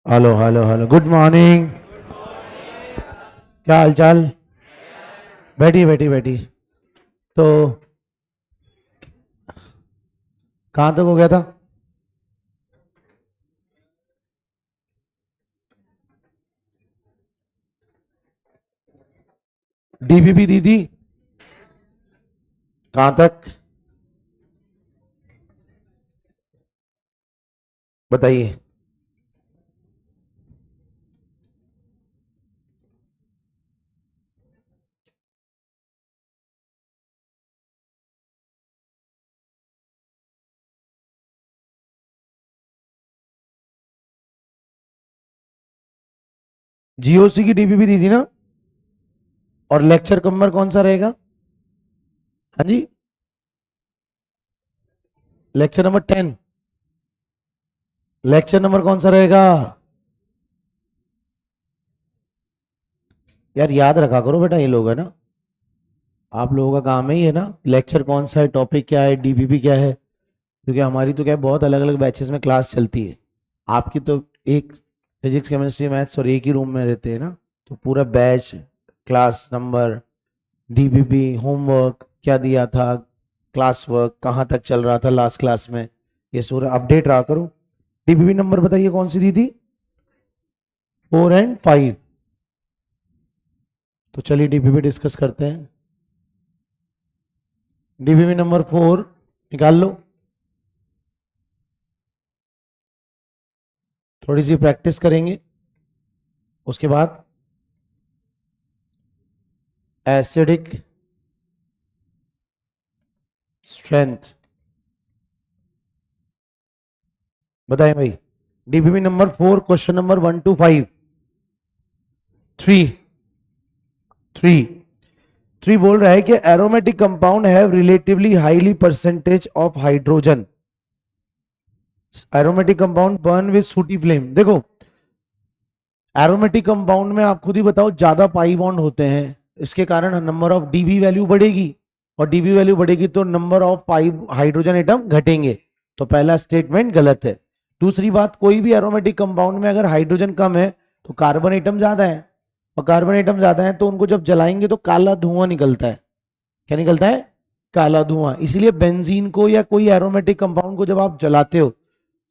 Hello hello hello, good morning. क्या हाल चाल? बैठी बैठी बैठी। तो कहाँ तक हो गया था? डीबीबी दी थी? कहाँ तक बताइए। जीओसी की डीबीबी दी थी ना? और लेक्चर नंबर कौन सा रहेगा? हाँ जी, लेक्चर नंबर 10। लेक्चर नंबर कौन सा रहेगा? यार याद रखा करो बेटा, ये लोग है ना, आप लोगों का काम है ही है ना, लेक्चर कौन सा है, टॉपिक क्या है, डीबीबी क्या है। क्योंकि हमारी तो क्या है, बहुत अलग अलग बैचेस में क्लास चलती है। आपकी तो एक फिजिक्स केमिस्ट्री मैथ्स और एक ही रूम में रहते हैं ना। तो पूरा batch, class number, DBB, homework क्या दिया था, क्लास वर्क कहाँ तक चल रहा था लास्ट क्लास में, ये पूरा अपडेट रहा करो। डीबीबी नंबर बताइए कौन सी दी थी? 4 और 5। तो चलिए डीबीबी डिस्कस करते हैं। डीबीबी नंबर 4 निकाल लो। थोड़ी सी प्रैक्टिस करेंगे, उसके बाद एसिडिक स्ट्रेंथ बताएं भाई। DBB number 4, question number 1 to 5। 3 3 बोल रहा है कि aromatic compound have relatively highly percentage of hydrogen. Aromatic compound burn with sooty flame. देखो, एरोमेटिक कंपाउंड में आप खुद ही बताओ, ज्यादा पाई बॉन्ड होते हैं, इसके कारण नंबर ऑफ डीबी वैल्यू बढ़ेगी, और डीबी वैल्यू बढ़ेगी तो number of pi hydrogen atom घटेंगे। तो पहला स्टेटमेंट गलत है। दूसरी बात, कोई भी एरोमेटिक कंपाउंड में अगर हाइड्रोजन कम है तो कार्बन एटम ज्यादा है, और कार्बन एटम ज्यादा है तो उनको जब जलाएंगे तो काला धुआं निकलता है। क्या निकलता है? काला धुआं। इसीलिए बेंजीन को या कोई एरोमेटिक कंपाउंड को जब आप जलाते हो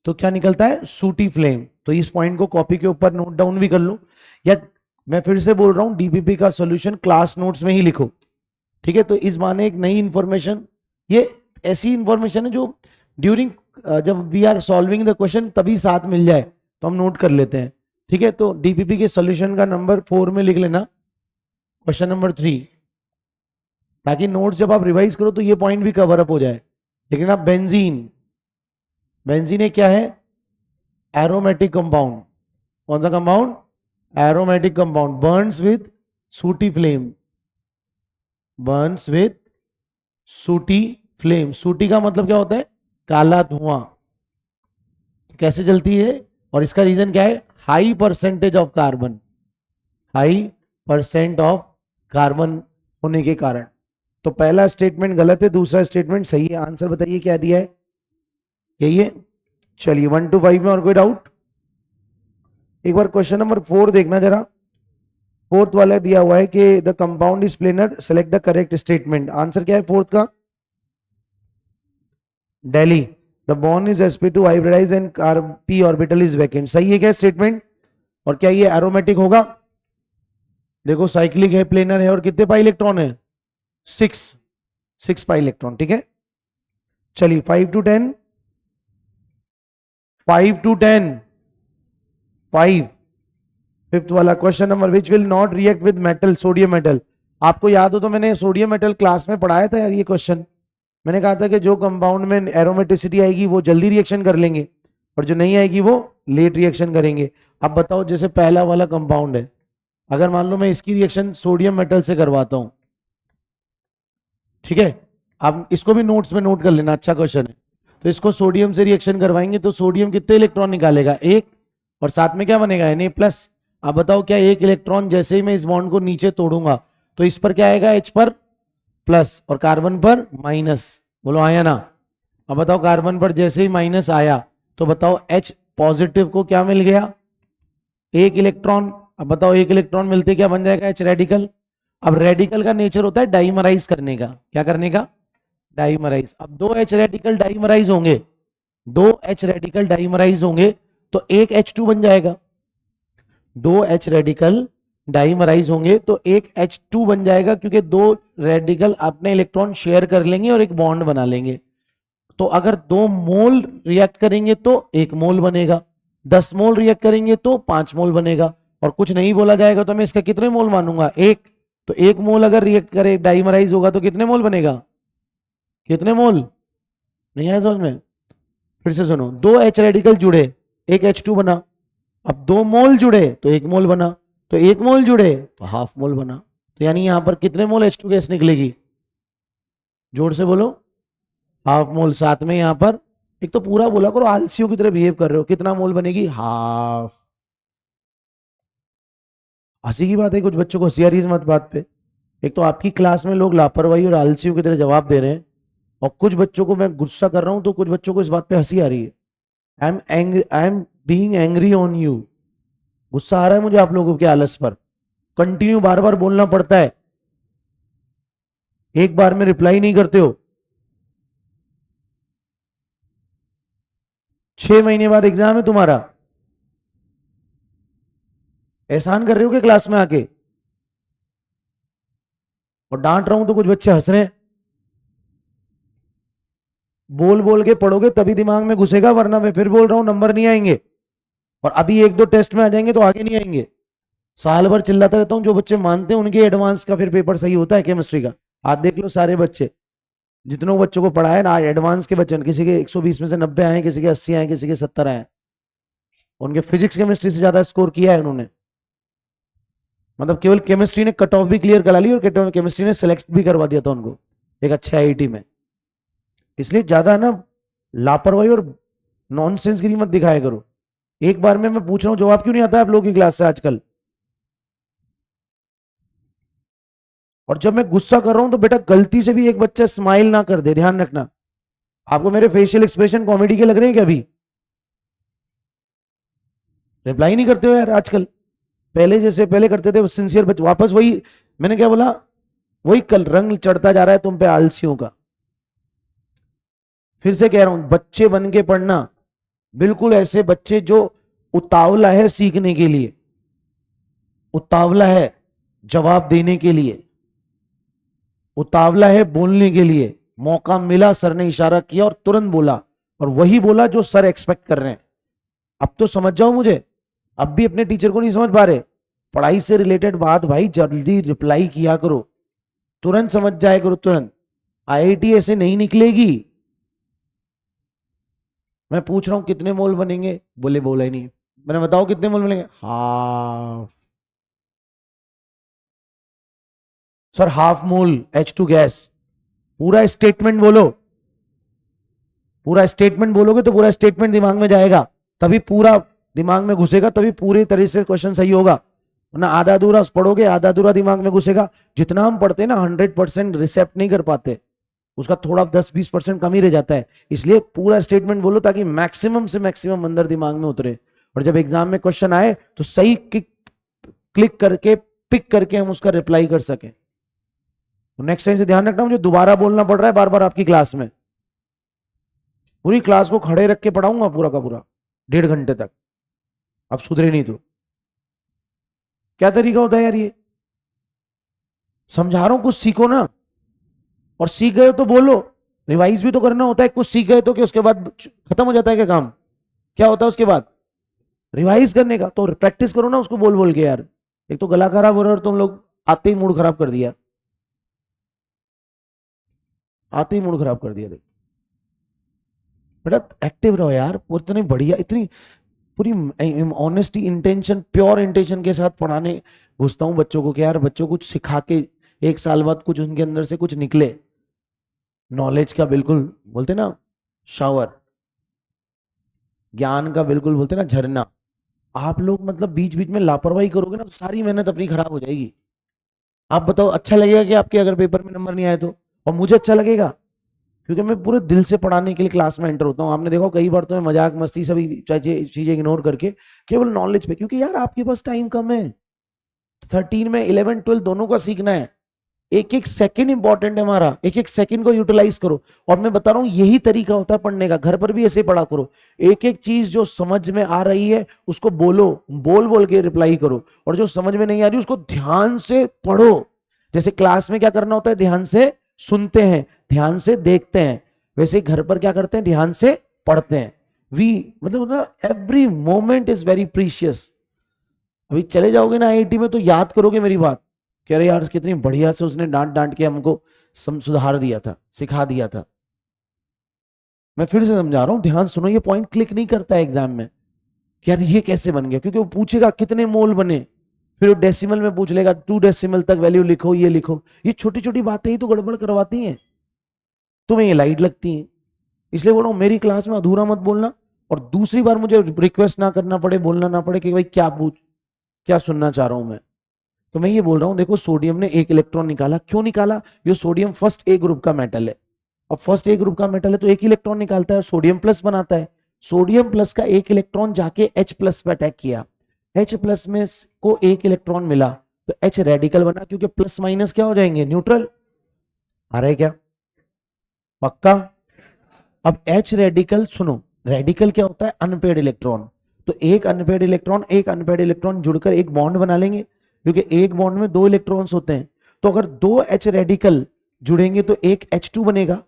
तो क्या निकलता है? सूटी फ्लेम। तो इस पॉइंट को कॉपी के ऊपर नोट डाउन भी कर लो, या मैं फिर से बोल रहा हूं, डीपीपी का सॉल्यूशन क्लास नोट्स में ही लिखो। ठीक है, तो इस माने एक नई इंफॉर्मेशन, ये ऐसी इंफॉर्मेशन है जो ड्यूरिंग जब we are solving the question तभी साथ मिल जाए तो हम नोट कर लेते हैं। ठीक है, तो डीपीपी के सॉल्यूशन का नंबर 4 में लिख लेना क्वेश्चन नंबर 3, ताकि नोट्स जब आप रिवाइज करो तो ये पॉइंट भी कवर अप हो जाए। लेकिन आप बेंजीन, बेंजीन एक क्या है? Aromatic compound. कौन सा compound? Aromatic compound, burns with sooty flame, burns with sooty flame. Sooty का मतलब क्या होता है? काला धुआं। तो कैसे जलती है? और इसका रीजन क्या है? High percentage of carbon, high percent of carbon होने के कारण। तो पहला स्टेटमेंट गलत है, दूसरा स्टेटमेंट सही है। आंसर बताइए क्या दिया है? यही है। चलिए 1 to 5 में और कोई डाउट? एक बार क्वेश्चन नंबर 4 देखना जरा। फोर्थ वाला दिया हुआ है कि the compound is planar, select the correct statement. Answer क्या है फोर्थ का? Delhi. The bond is sp2 hybridize and p orbital is vacant. सही है क्या स्टेटमेंट? और क्या ये एरोमेटिक होगा? देखो, साइक्लिक है, प्लेनर है, और कितने पाई इलेक्ट्रॉन है? 6 पाई इलेक्ट्रॉन। ठीक है, चलिए 5 to 10। 5 to 10। 5। फिफ्थ वाला question number, which will not react with metal, sodium metal. आपको याद हो तो मैंने सोडियम मेटल क्लास में पढ़ाया था यार ये क्वेश्चन। मैंने कहा था कि जो कंपाउंड में एरोमेटिसिटी आएगी वो जल्दी रिएक्शन कर लेंगे, और जो नहीं आएगी वो लेट रिएक्शन करेंगे। अब बताओ, जैसे पहला वाला कंपाउंड है, अगर मान लो मैं इसकी रिएक्शन सोडियम मेटल से करवाता हूं, ठीक है, आप इसको भी नोट्स में नोट कर लेना, अच्छा क्वेश्चन है। तो इसको सोडियम से रिएक्शन करवाएंगे तो सोडियम कितने इलेक्ट्रॉन निकालेगा? 1, और साथ में क्या बनेगा? Na+। अब बताओ, क्या एक इलेक्ट्रॉन जैसे ही मैं इस बॉन्ड को नीचे तोड़ूंगा तो इस पर क्या आएगा? H पर प्लस और कार्बन पर माइनस। बोलो आया ना? अब बताओ, कार्बन पर जैसे ही माइनस आया तो बताओ H पॉजिटिव को क्या मिल गया? एक इलेक्ट्रॉन, अब बताओ एक इलेक्ट्रॉन मिलते क्या बन जाएगा, एच रेडिकल। अब रेडिकल का नेचर होता है डाइमराइज करने का, क्या करने का, डाइमराइज। अब दो एच रेडिकल डाइमराइज होंगे, दो एच रेडिकल डाइमराइज होंगे तो एक H2 बन जाएगा, दो एच रेडिकल डाइमराइज होंगे तो एक H2 बन जाएगा, क्योंकि दो रेडिकल अपने इलेक्ट्रॉन शेयर कर लेंगे और एक बॉन्ड बना लेंगे। तो अगर 2 मोल रिएक्ट करेंगे तो 1 मोल बनेगा, 10 मोल रिएक्ट करेंगे तो 5 मोल बनेगा, और कुछ नहीं बोला जाएगा तो मैं इसका कितने मोल मानूंगा, 1। तो 1 मोल अगर रिएक्ट करे डाइमराइज होगा तो कितने मोल बनेगा, कितने मोल, नहीं आया समझ में, फिर से सुनो, दो एच रेडिकल जुड़े एक H2 बना, अब 2 मोल जुड़े तो 1 मोल बना, तो 1 मोल जुड़े तो हाफ मोल बना, तो यानी यहां पर कितने मोल H2 गैस निकलेगी, जोर से बोलो, हाफ मोल। साथ में यहां पर एक तो पूरा बोला करो, आलसियों की तरह बिहेव कर रहे हो, कितना मोल बनेगी, हाफ। हंसी की बात है, कुछ बच्चों को हंसी आ रही है इस मत बात पे। एक तो आपकी क्लास में लोग लापरवाही और आलसियों की तरह जवाब दे रहे हैं, और कुछ बच्चों को मैं गुस्सा कर रहा हूं तो कुछ बच्चों को इस बात पे हंसी आ रही है। I am being angry on you, गुस्सा आ रहा है मुझे आप लोगों के आलस पर, कंटिन्यू बार बार बोलना पड़ता है, एक बार में रिप्लाई नहीं करते हो। 6 महीने बाद एग्जाम है तुम्हारा, एहसान कर रहे हो क्या क्लास में आके, और डांट रहा हूं तो कुछ बच्चे हंस रहे हैं। बोल बोल के पढ़ोगे तभी दिमाग में घुसेगा, वरना मैं फिर बोल रहा हूं नंबर नहीं आएंगे, और अभी 1-2 टेस्ट में आ जाएंगे तो आगे नहीं आएंगे। साल भर चिल्लाता रहता हूं, जो बच्चे मानते हैं उनके एडवांस का फिर पेपर सही होता है केमिस्ट्री का। आज देख लो सारे बच्चे, जितनों बच्चों को पढ़ाया ना, आज एडवांस के बच्चे, किसी के 120 में से 90 आए, किसी के 80 आए, किसी के 70 आए, उनके फिजिक्स केमिस्ट्री से ज्यादा स्कोर किया है उन्होंने। मतलब केवल केमिस्ट्री ने कट ऑफ भी क्लियर करा ली और केमिस्ट्री ने सेलेक्ट भी करवा दिया था उनको एक अच्छे आईआईटी में। इसलिए ज्यादा ना लापरवाही और नॉनसेंस गिरी मत दिखाया करो। एक बार में मैं पूछ रहा हूं जवाब क्यों नहीं आता है आप लोगों की क्लास से आजकल। और जब मैं गुस्सा कर रहा हूं तो बेटा गलती से भी एक बच्चा स्माइल ना कर दे, ध्यान रखना। आपको मेरे फेशियल एक्सप्रेशन कॉमेडी के लग रहे हैं क्या, अभी रिप्लाई नहीं करते हो यार आजकल, पहले जैसे पहले करते थे सिंसियर बच्चे, वापस वही, मैंने क्या बोला, वही कल रंग चढ़ता जा रहा है तुम पे आलसियों का। फिर से कह रहा हूं, बच्चे बन के पढ़ना, बिल्कुल ऐसे बच्चे जो उतावला है सीखने के लिए, उतावला है जवाब देने के लिए, उतावला है बोलने के लिए, मौका मिला सर ने इशारा किया और तुरंत बोला, और वही बोला जो सर एक्सपेक्ट कर रहे हैं। अब तो समझ जाओ मुझे, अब भी अपने टीचर को नहीं समझ पा रहे, पढ़ाई से रिलेटेड बात भाई जल्दी रिप्लाई किया करो, तुरंत समझ जाए करो तुरंत। आईआईटी ऐसे नहीं निकलेगी। मैं पूछ रहा हूं कितने मोल बनेंगे, बोला ही नहीं, मैंने बताओ कितने मोल बनेंगे, half. Sir half mole H2 gas, पूरा स्टेटमेंट बोलो, पूरा स्टेटमेंट बोलोगे तो पूरा स्टेटमेंट दिमाग में जाएगा, तभी पूरा दिमाग में घुसेगा, तभी पूरी तरह से क्वेश्चन सही होगा। ना आधा अधूरा पढ़ोगे, आधा अधूरा दिमाग में घुसेगा। जितना हम पढ़ते हैं ना 100% रिसेप्ट नहीं कर पाते, उसका थोड़ा 10-20% कम ही रह जाता है। इसलिए पूरा स्टेटमेंट बोलो ताकि मैक्सिमम से मैक्सिमम अंदर दिमाग में उतरे, और जब एग्जाम में क्वेश्चन आए तो सही क्लिक करके पिक करके हम उसका रिप्लाई कर सकें। नेक्स्ट टाइम से ध्यान रखना, मुझे दोबारा बोलना पड़ रहा है बार बार आपकी क्लास में, पूरी क्लास को खड़े रख के पढ़ाऊंगा पूरा का पूरा 1.5 घंटे तक, अब सुधरे नहीं तो क्या तरीका होता है यार ये, समझा रहा हूं कुछ सीखो ना, और सीख गए तो बोलो, रिवाइज भी तो करना होता है। कुछ सीख गए तो कि उसके बाद खत्म हो जाता है क्या काम, क्या होता है उसके बाद रिवाइज करने का, तो प्रैक्टिस करो ना उसको बोल बोल के यार। एक तो गला खराब हो रहा है और तुम लोग आते ही मूड खराब कर दिया, आते ही मूड खराब कर दिया। बेटा एक्टिव रहो यार, इतनी बढ़िया, इतनी पूरी ऑनेस्टी इंटेंशन, प्योर इंटेंशन के साथ पढ़ाने घुसता हूं बच्चों को कि यार बच्चों कुछ सिखा के 1 साल बाद कुछ उनके अंदर से कुछ निकले, नॉलेज का बिल्कुल बोलते ना शावर, ज्ञान का बिल्कुल बोलते ना झरना। आप लोग मतलब बीच बीच में लापरवाही करोगे ना तो सारी मेहनत अपनी खराब हो जाएगी। आप बताओ अच्छा लगेगा कि आपके अगर पेपर में नंबर नहीं आए तो, और मुझे अच्छा लगेगा, क्योंकि मैं पूरे दिल से पढ़ाने के लिए क्लास में एंटर होता हूँ। आपने देखा कई बार तो मैं मजाक मस्ती सभी चीजें इग्नोर करके केवल नॉलेज पे, क्योंकि यार आपके पास टाइम कम है। 13 में 11 12 दोनों का सीखना है। एक एक सेकंड इंपॉर्टेंट है हमारा, एक एक सेकंड को यूटिलाइज करो। और मैं बता रहा हूं यही तरीका होता है पढ़ने का, घर पर भी ऐसे पढ़ा करो। एक एक चीज जो समझ में आ रही है उसको बोलो, बोल बोल के रिप्लाई करो, और जो समझ में नहीं आ रही उसको ध्यान से पढ़ो। जैसे क्लास में क्या करना होता है, ध्यान से सुनते हैं, ध्यान से देखते हैं, वैसे घर पर क्या करते हैं, ध्यान से पढ़ते हैं। वी मतलब ना every moment is very precious. अभी चले जाओगे ना आईआईटी में तो याद करोगे मेरी बात, कह रहे यार कितनी बढ़िया से उसने डांट डांट के हमको सुधार दिया था, सिखा दिया था। मैं फिर से समझा रहा हूं, ध्यान सुनो, ये पॉइंट क्लिक नहीं करता है एग्जाम में कि यार ये कैसे बन गया, क्योंकि वो पूछेगा कितने मोल बने, फिर वो डेसिमल में पूछ लेगा 2 डेसिमल तक वैल्यू लिखो, ये लिखो। ये छोटी छोटी बातें ही तो गड़बड़ करवाती हैं, तुम्हें ये लाइट लगती हैं। इसलिए बोल रहा हूं मेरी क्लास में अधूरा मत बोलना, और दूसरी बार मुझे रिक्वेस्ट ना करना पड़े, बोलना ना पड़े कि भाई क्या पूछ, क्या सुनना चाह रहा हूं मैं। तो मैं ये बोल रहा हूं, देखो सोडियम ने एक इलेक्ट्रॉन निकाला, क्यों निकाला, ये सोडियम फर्स्ट ए ग्रुप का मेटल है, और फर्स्ट ए ग्रुप का मेटल है तो एक इलेक्ट्रॉन निकालता है, सोडियम प्लस बनाता है। सोडियम प्लस का एक इलेक्ट्रॉन जाके H प्लस पे अटैक किया, H प्लस में को एक इलेक्ट्रॉन मिला तो H रेडिकल बना, क्योंकि प्लस माइनस क्या हो जाएंगे, न्यूट्रल। आ रहा है क्या, पक्का। अब H रेडिकल सुनो, रेडिकल क्या होता है, अनपेड इलेक्ट्रॉन। तो एक अनपेड इलेक्ट्रॉन एक अनपेड इलेक्ट्रॉन जुड़कर एक बॉन्ड बना लेंगे, क्योंकि एक बॉन्ड में 2 इलेक्ट्रॉन्स होते हैं। तो अगर 2 H रेडिकल जुड़ेंगे तो एक H2 बनेगा,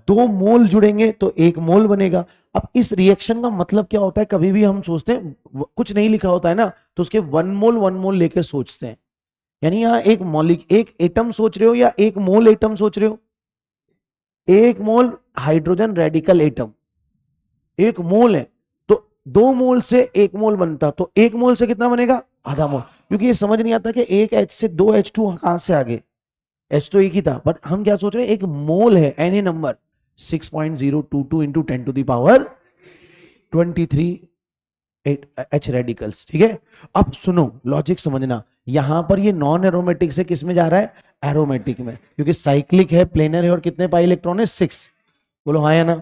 2 मोल जुड़ेंगे तो 1 मोल बनेगा। अब इस रिएक्शन का मतलब क्या होता है, कभी भी हम सोचते हैं कुछ नहीं लिखा होता है ना, तो उसके 1 मोल लेकर सोचते हैं। यानी यहां एक मॉलिक एक एटम सोच रहे हो या एक मोल एटम सोच रहे हो, एक मोल हाइड्रोजन रेडिकल एटम, एक मोल है तो 2 मोल से 1 मोल बनता, तो 1 मोल से कितना बनेगा, आधा मोल। क्योंकि ये समझ नहीं आता कि एक H से 2 H2 कहां से आगे, H तो एक ही था, बट हम क्या सोच रहे हैं, एक मोल है any number 6.022 into 10 to the power 23 H radicals, ठीक है। अब सुनो लॉजिक समझना, यहां पर ये नॉन एरोमेटिक से किस में जा रहा है, एरोमेटिक में, क्योंकि साइक्लिक है, प्लेनर है, और कितने पाई इलेक्ट्रॉन है, 6। बोलो हाँ या ना।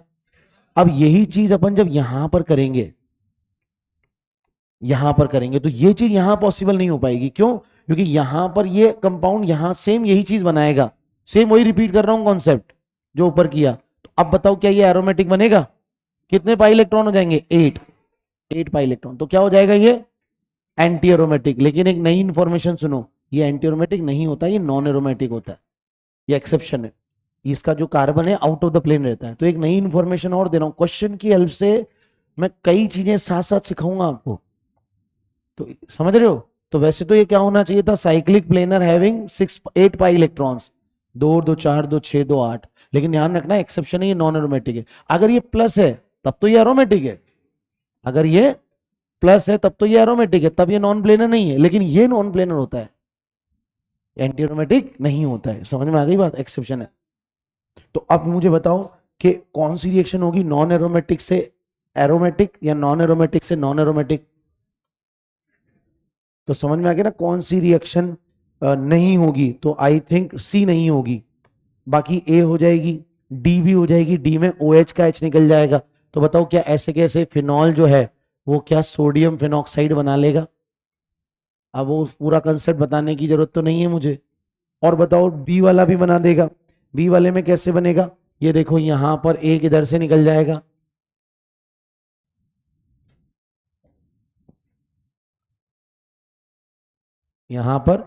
अब यही चीज अपन जब यहां पर करेंगे, यहां पर करेंगे तो ये चीज यहां पॉसिबल नहीं हो पाएगी। क्यों, क्योंकि यहां पर ये कंपाउंड यहां सेम यही चीज बनाएगा, सेम वही रिपीट कर रहा हूं कॉन्सेप्ट जो ऊपर किया। तो अब बताओ क्या ये एरोमेटिक बनेगा, कितने पाई इलेक्ट्रॉन हो जाएंगे, 8 पाई इलेक्ट्रॉन, तो क्या हो जाएगा ये एंटी एरोमेटिक। लेकिन एक नई इंफॉर्मेशन सुनो, ये एंटी एरोमेटिक नहीं होता, ये नॉन एरोमेटिक होता है, ये एक्सेप्शन है। इसका जो कार्बन है आउट ऑफ द प्लेन रहता है। तो एक नई इंफॉर्मेशन और दे रहा हूं, क्वेश्चन की हेल्प से मैं कई चीजें साथ साथ सिखाऊंगा आपको, तो समझ रहे हो। तो वैसे तो ये क्या होना चाहिए था, cyclic planar having 8 pi electrons, 2 2 4 2 6 2 8। लेकिन ध्यान रखना एक्सेप्शन है, ये नॉन एरोमेटिक है। अगर ये प्लस है तब तो ये एरोमेटिक है, अगर ये प्लस है तब तो ये एरोमेटिक है, तब ये नॉन प्लेनर नहीं है। लेकिन ये नॉन प्लेनर होता है, एंटी एरोमेटिक नहीं होता है। समझ में आ गई बात, एक्सेप्शन है। तो अब मुझे बताओ कि कौन सी रिएक्शन होगी, नॉन एरोमेटिक से एरोमेटिक या नॉन एरोमेटिक से नॉन एरोमेटिक। तो समझ में आ गया ना कौन सी रिएक्शन नहीं होगी, तो आई थिंक सी नहीं होगी, बाकी ए हो जाएगी, डी भी हो जाएगी, डी में OH का H निकल जाएगा। तो बताओ क्या ऐसे कैसे फिनॉल जो है वो क्या सोडियम फिनॉक्साइड बना लेगा। अब वो पूरा कंसेप्ट बताने की जरूरत तो नहीं है मुझे। और बताओ बी वाला भी बना देगा, बी वाले में कैसे बनेगा, ये देखो यहां पर एक इधर से निकल जाएगा, यहां पर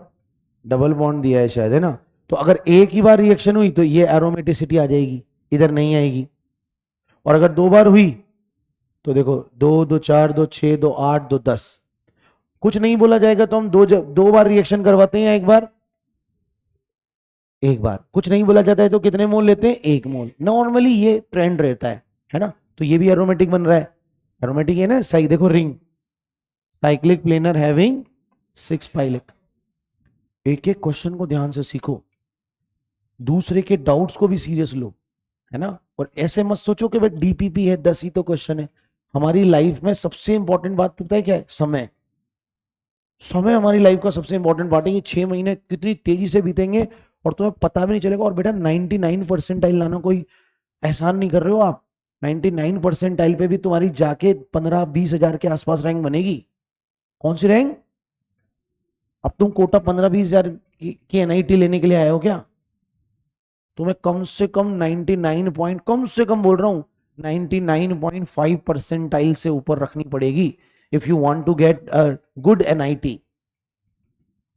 डबल बॉन्ड दिया है शायद, है ना। तो अगर एक ही बार रिएक्शन हुई तो ये एरोमेटिसिटी आ जाएगी, इधर नहीं आएगी। और अगर 2 बार हुई तो देखो 2 2 4 2 6 2 8 2 10, कुछ नहीं बोला जाएगा तो हम 2 बार रिएक्शन करवाते हैं या एक बार, एक बार। कुछ नहीं बोला जाता है तो कितने मोल लेते हैं, 1 मोल। नॉर्मली ये ट्रेंड रहता है ना। तो ये भी एरोमेटिक बन रहा है, एरोमेटिक है ना। सही देखो ring, cyclic planar having 6 pilot. एक एक क्वेश्चन को ध्यान से सीखो, दूसरे के डाउट्स को भी सीरियस लो, है ना। और ऐसे मत सोचो कि भाई DPP है 10 ही तो क्वेश्चन है। हमारी लाइफ में सबसे इंपॉर्टेंट बात पता है क्या है, समय। समय हमारी लाइफ का सबसे इंपॉर्टेंट पार्ट है। ये 6 महीने कितनी तेजी से बीतेंगे और तुम्हें पता भी नहीं चलेगा। और बेटा 99 परसेंटाइल लाना कोई एहसान नहीं कर रहे हो आप। 99 परसेंटाइल पे भी तुम्हारी जाके 15-20 हजार के आसपास रैंक बनेगी। कौन सी रैंक? अब तुम कोटा 15-20 हजार की एनआईटी लेने के लिए आए हो क्या? तुम्हें कम से कम 99 पॉइंट, कम से कम बोल रहा हूं 99.5 परसेंटाइल से ऊपर रखनी पड़ेगी if you want to get a good NIT.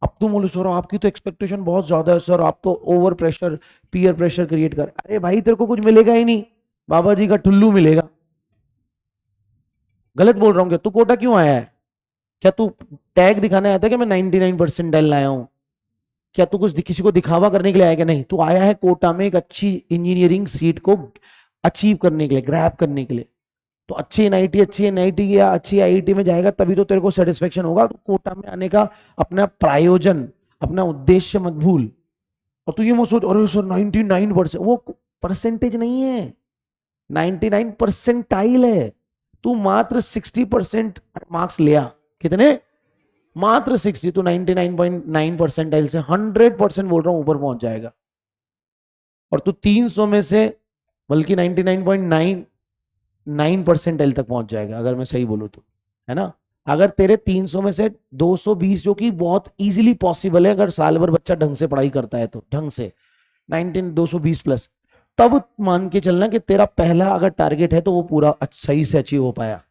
अब तुम बोलो सर आपकी तो एक्सपेक्टेशन बहुत ज्यादा है सर, आप तो over pressure, peer pressure create कर। अरे भाई तेरे को कुछ मिलेगा ही नहीं, बाबा जी का ठुल्लू मिलेगा। गलत बोल रहा हूँ क्या? तू कोटा क्यों आया है? क्या तू टैग दिखाने आया था कि मैं 99 परसेंटाइल लाया हूं? क्या तू कुछ किसी को दिखावा करने के लिए आया? क्या नहीं, तू आया है कोटा में एक अच्छी इंजीनियरिंग सीट को अचीव करने के लिए, ग्रैब करने के लिए। तो अच्छी एनआईटी या अच्छी आईआईटी में जाएगा तभी तो तेरे को सेटिस्फेक्शन होगा। तो कोटा में आने का अपना प्रायोजन, अपना उद्देश्य मत भूल। और तू ये मत सोच अरे सर 99%, वो परसेंटेज नहीं है, 99 परसेंटाइल है। तू मात्र 60% मार्क्स लिया। कितने? मात्र 60। तो 99.9 परसेंटाइल से 100% बोल रहा हूं ऊपर पहुंच जाएगा। और तू 300 में से बल्कि 99.99 परसेंटाइल तक पहुंच जाएगा अगर मैं सही बोलूं तो, है ना। अगर तेरे 300 में से 220, जो कि बहुत इजीली पॉसिबल है अगर साल भर बच्चा ढंग से पढ़ाई करता है तो, ढंग से 220 प्लस, तब मान के चलना कि तेरा पहला अगर टारगेट है तो वो पूरा सही से अचीव हो पाया।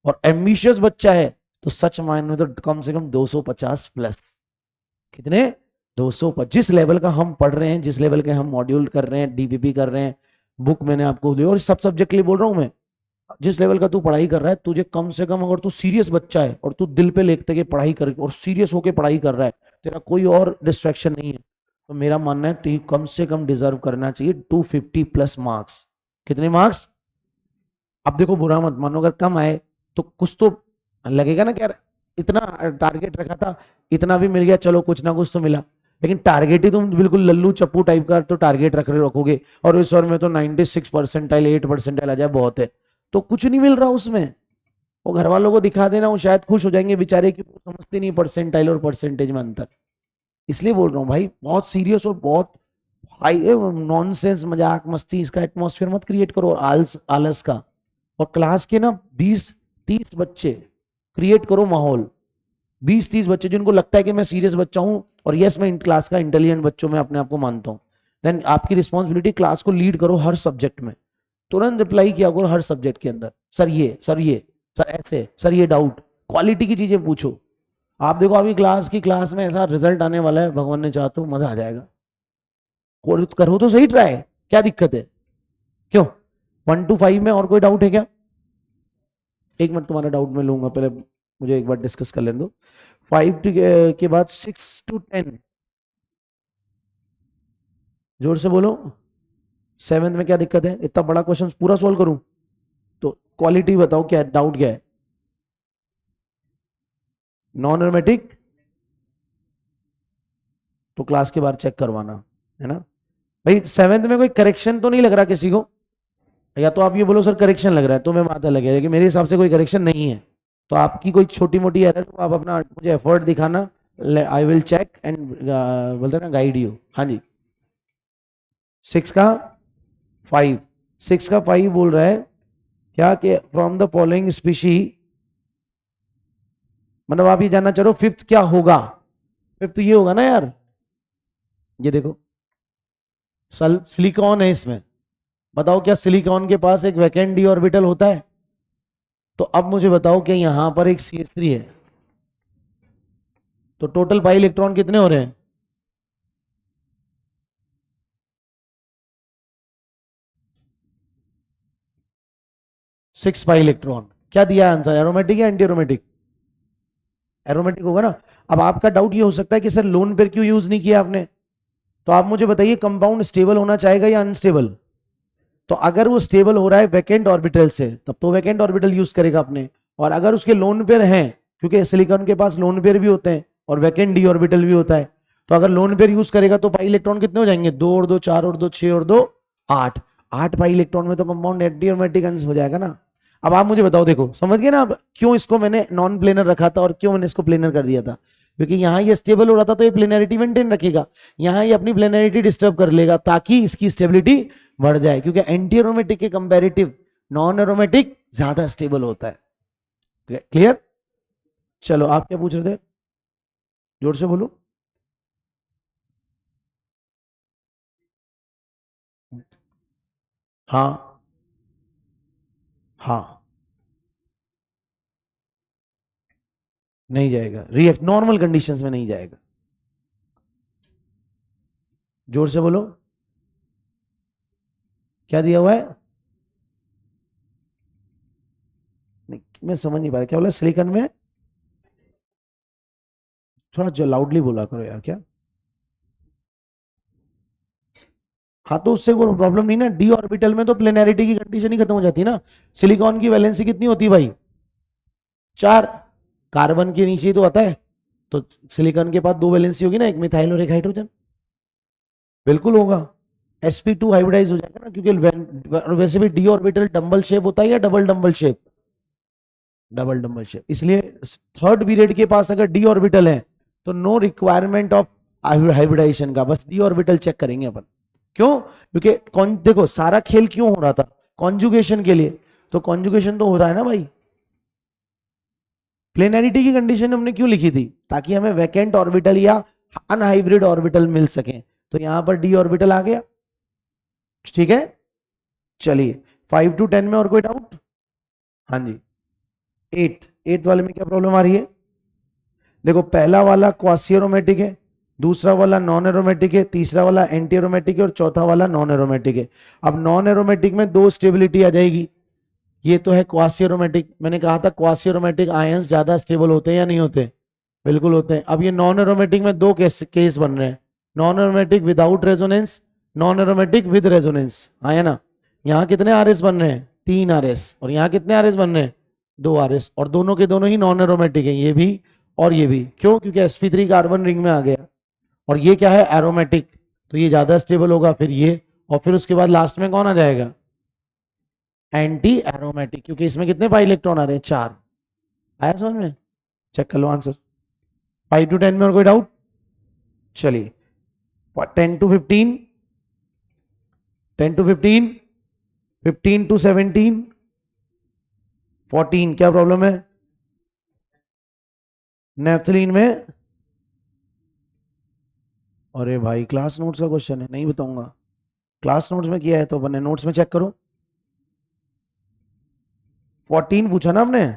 और एम्बिशियस बच्चा है तो सच मायने में तो कम से कम 250 प्लस। कितने? 250। जिस लेवल का हम पढ़ रहे हैं, जिस लेवल के हम मॉड्यूल कर रहे हैं, डीपीपी कर रहे हैं, बुक मैंने आपको दी, और सब सब्जेक्ट के लिए बोल रहा हूं मैं, जिस लेवल का तू पढ़ाई कर रहा है, तुझे कम से कम, अगर तू सीरियस बच्चा है और तू दिल पे लेते के पढ़ाई कर और सीरियस होके पढ़ाई कर रहा है, तेरा कोई और डिस्ट्रैक्शन नहीं है, तो मेरा मानना है तू कम से कम डिजर्व करना चाहिए 250 प्लस मार्क्स। कितने मार्क्स? अब देखो बुरा मत मानो, अगर कम आए तो कुछ तो लगेगा ना कि यार इतना टारगेट रखा था, इतना भी मिल गया, चलो कुछ ना कुछ तो मिला। लेकिन टारगेट ही तुम बिल्कुल लल्लू चप्पू टाइप का तो टारगेट रखोगे और इस और में तो 96 परसेंटाइल 8 परसेंटाइल आ जाए बहुत है, तो कुछ नहीं मिल रहा उसमें। वो घर वालों को दिखा देना, वो शायद खुश हो जाएंगे बेचारे, कि वो समझते नहीं परसेंटाइल और परसेंटेज में अंतर। इसलिए बोल रहा हूँ भाई, बहुत सीरियस और बहुत हाई नॉनसेंस मजाक मस्ती इसका एटमॉस्फेयर मत क्रिएट करो, और आलस का। और क्लास के ना 20-30 बच्चे क्रिएट करो माहौल, 20-30 बच्चे जिनको लगता है कि मैं सीरियस बच्चा हूं और यस मैं क्लास का इंटेलिजेंट बच्चों में अपने आप को मानता हूं। देन आपकी रिस्पॉन्सिबिलिटी, क्लास को लीड करो हर सब्जेक्ट में, तुरंत रिप्लाई किया करो हर सब्जेक्ट के अंदर, सर ये, सर ये, सर ऐसे, सर ये डाउट, क्वालिटी की चीजें पूछो। आप देखो आपकी क्लास में ऐसा रिजल्ट आने वाला है, भगवान ने चाहा तो मजा आ जाएगा। करो तो सही ट्राई, क्या दिक्कत है? क्यों 1 to 5 में और कोई डाउट है क्या? एक मिनट तुम्हारा डाउट मैं लूंगा, पहले मुझे एक बार डिस्कस कर लेने दो। 5 के बाद 6 to 10, जोर से बोलो। 7th में क्या दिक्कत है? इतना बड़ा क्वेश्चन पूरा सोल्व करूं? तो क्वालिटी बताओ, क्या डाउट क्या है? नॉन एरोमेटिक तो क्लास के बाद चेक करवाना, है ना भाई। 7th में कोई करेक्शन तो नहीं लग रहा किसी को? या तो आप ये बोलो सर करेक्शन लग रहा है, तो मैं बात अलग है, लेकिन मेरे हिसाब से कोई करेक्शन नहीं है। तो आपकी कोई छोटी मोटी एरर तो आप अपना मुझे एफर्ट दिखाना, आई विल चेक एंड बोलते ना गाइड यू। हाँ जी। 6 का 5, 6 का 5 बोल रहा है क्या कि फ्रॉम द फॉलोइंग स्पीशी, मतलब आप ये जानना चाह रहे हो 5th क्या होगा? 5th ये होगा ना यार, ये देखो सिलिकॉन है इसमें, बताओ क्या सिलिकॉन के पास एक वैकेंट डी ऑर्बिटल होता है? तो अब मुझे बताओ कि यहां पर एक CH3 है, तो टोटल पाई इलेक्ट्रॉन कितने हो रहे हैं? Six pi electron. क्या दिया आंसर, एरोमेटिक या एंटी एरोमेटिक? एरोमेटिक होगा ना। अब आपका डाउट ये हो सकता है कि सर लोन पेयर क्यों यूज नहीं किया आपने? तो आप मुझे बताइए कंपाउंड स्टेबल होना चाहेगा या अनस्टेबल? तो अगर वो स्टेबल हो रहा है वैकेंट ऑर्बिटल से, तब तो वैकेंट ऑर्बिटल यूज करेगा अपने। और अगर उसके लोन पेयर हैं, क्योंकि सिलिकॉन के पास लोन पेयर भी होते हैं और वैकेंट डी ऑर्बिटल भी होता है, तो अगर लोन पेयर यूज करेगा तो पाई इलेक्ट्रॉन कितने हो जाएंगे? 2 और 2 4 और 2 6 और 2 8। 8 पाई इलेक्ट्रॉन में तो कंपाउंड एंटी एरोमेटिक हो जाएगा ना। अब आप मुझे बताओ, देखो समझ गए ना अब क्यों इसको मैंने नॉन प्लेनर रखा था और क्यों मैंने इसको प्लेनर कर दिया था? क्योंकि यहाँ ये स्टेबल हो रहा था तो ये प्लेनरिटी मेंटेन रखेगा, यहाँ ये अपनी प्लेनरिटी डिस्टर्ब कर लेगा ताकि इसकी स्टेबिलिटी बढ़ जाए, क्योंकि एंटी एरोमेटिक के कंपैरेटिव नॉन एरोमेटिक ज्यादा स्टेबल होता है। क्लियर? चलो आप क्या पूछ रहे थे, जोर से बोलो। हाँ हाँ, नहीं जाएगा, रिएक्ट नॉर्मल कंडीशंस में नहीं जाएगा। जोर से बोलो, क्या दिया हुआ है? नहीं, मैं समझ नहीं पा रहा क्या बोला, सिलिकॉन में? थोड़ा जो लाउडली बोला करो यार, क्या? हाँ तो उससे कोई प्रॉब्लम नहीं ना, डी ऑर्बिटल में तो प्लेनैरिटी की कंडीशन ही खत्म हो जाती है ना। सिलिकॉन की वैलेंसी कितनी होती है भाई? 4। कार्बन के नीचे ही तो आता है, तो सिलिकॉन के पास 2 वैलेंसी होगी ना, एक मिथाइल और एक हाइड्रोजन। बिल्कुल होगा, sp2 हाइब्रिडाइज हो जाएगा ना, क्योंकि वैसे भी डी ऑर्बिटल डबल शेप होता है या double double shape? Double double shape, इसलिए थर्ड पीरियड के पास अगर डी ऑर्बिटल है तो नो रिक्वायरमेंट ऑफ हाइब्रिडाइजेशन का, बस डी ऑर्बिटल चेक करेंगे अपन। क्यों? क्योंकि देखो सारा खेल क्यों हो रहा था, कॉन्जुगेशन के लिए, तो कॉन्जुगेशन तो हो रहा है ना भाई। प्लेनैरिटी की कंडीशन हमने क्यों लिखी थी? ताकि हमें वैकेंट ऑर्बिटल या अनहाइब्रिड ऑर्बिटल मिल सके, तो यहां पर डी ऑर्बिटल आ गया। ठीक है, चलिए 5 to 10 में और कोई डाउट? हाँ जी, 8 वाले में क्या प्रॉब्लम आ रही है? देखो पहला वाला क्वासी एरोमेटिक है, दूसरा वाला नॉन एरोमेटिक है, तीसरा वाला एंटी एरोमेटिक है और चौथा वाला नॉन एरोमेटिक है। अब नॉन एरोमेटिक में 2 स्टेबिलिटी आ जाएगी, ये तो है क्वासी एरोमेटिक। मैंने कहा था क्वासी एरोमेटिक आयंस ज्यादा स्टेबल होते हैं या नहीं होते? बिल्कुल होते हैं। अब ये नॉन एरोमेटिक में 2 केस बन रहे हैं, non aromatic without resonance, non aromatic with resonance, आया ना। यहाँ कितने आरएस बन रहे हैं? 3 आरएस, और यहाँ कितने आरएस बन रहे हैं? 2 आरएस, और दोनों के दोनों ही नॉन एरोमेटिक है, ये भी और ये भी। क्यों? क्योंकि sp3 कार्बन रिंग में आ गया, और ये क्या है? एरोमेटिक, तो ये ज्यादा स्टेबल होगा, फिर ये, और फिर उसके बाद लास्ट में कौन आ जाएगा? एंटी एरोमेटिक, क्योंकि इसमें कितने पाई इलेक्ट्रॉन आ रहे हैं? 4। आया समझ में? चेक कर लो आंसर। 5 to 10 में और कोई डाउट? चलिए 10 to 15, 10 to 15, 15 to 17, 14, क्या प्रॉब्लम है? नेफ्थलीन में? अरे भाई क्लास नोट्स का क्वेश्चन है, नहीं बताऊंगा। क्लास नोट्स में किया है तो बने, नोट्स में चेक करो। 14 पूछा ना हमने,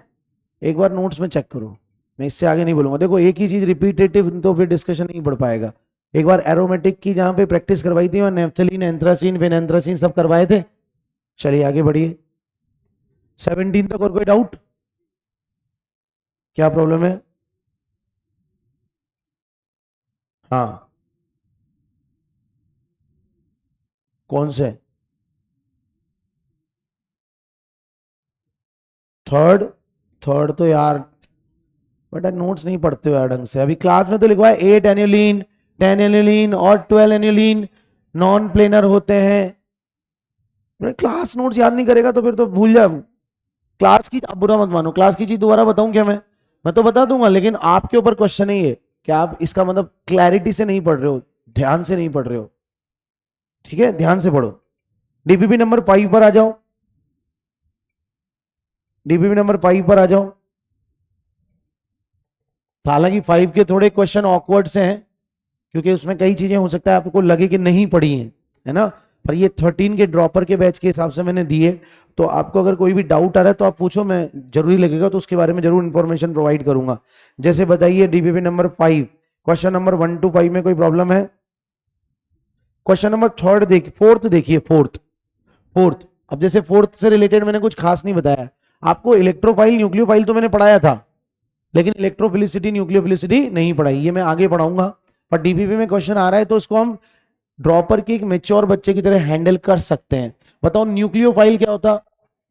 एक बार नोट्स में चेक करो, मैं इससे आगे नहीं बोलूंगा। देखो एक ही चीज रिपीटेटिव तो फिर डिस्कशन नहीं बढ़ पाएगा। एक बार एरोमेटिक की जहां पे प्रैक्टिस करवाई थी, वहां नेफ्थलीन, एंथ्रासीन, फेनएंथ्रासीन सब करवाए थे। चलिए आगे बढ़िए, 17 तक और कोई डाउट? क्या प्रॉब्लम है? हाँ, कौन से? थर्ड? थर्ड तो यार बेटा नोट्स नहीं पढ़ते हो यार ढंग से। अभी क्लास में तो लिखवा है 8 एन्युलिन, 10 एन्युलिन और 12 एन्युलिन नॉन प्लेनर होते हैं। क्लास नोट्स याद नहीं करेगा तो फिर तो भूल जा। क्लास की, आप बुरा मत मानो, क्लास की चीज दोबारा बताऊं क्या? मैं तो बता दूंगा, लेकिन आपके ऊपर क्वेश्चन है ये कि आप इसका मतलब क्लैरिटी से नहीं पढ़ रहे हो, ध्यान से नहीं पढ़ रहे हो। ठीक है, ध्यान से पढ़ो। डीपीपी नंबर 5 पर आ जाओ, डीपीपी नंबर 5 पर आ जाओ। हालांकि 5 के थोड़े क्वेश्चन ऑकवर्ड से हैं, क्योंकि उसमें कई चीजें हो सकता है आपको लगे कि नहीं पढ़ी हैं, है ना। पर ये 13 के ड्रॉपर के बैच के हिसाब से मैंने दिए, तो आपको अगर कोई भी डाउट आ रहा है तो आप पूछो, मैं जरूरी लगेगा तो उसके बारे में जरूर इंफॉर्मेशन प्रोवाइड करूंगा। जैसे बताइए DPP number 5 question number 1 to 5 में कोई प्रॉब्लम है? क्वेश्चन नंबर फोर्थ देखिए, फोर्थ। अब जैसे फोर्थ से रिलेटेड मैंने कुछ खास नहीं बताया आपको। इलेक्ट्रोफाइल न्यूक्लियोफाइल तो मैंने पढ़ाया था, लेकिन इलेक्ट्रोफिलिसिटी न्यूक्लियोफिलिसिटी नहीं पढ़ाई, ये मैं आगे पढ़ाऊंगा। पर डीपीपी में क्वेश्चन आ रहा है तो उसको हम ड्रॉपर के एक मेच्योर बच्चे की तरह हैंडल कर सकते हैं। बताओ न्यूक्लियोफाइल क्या होता?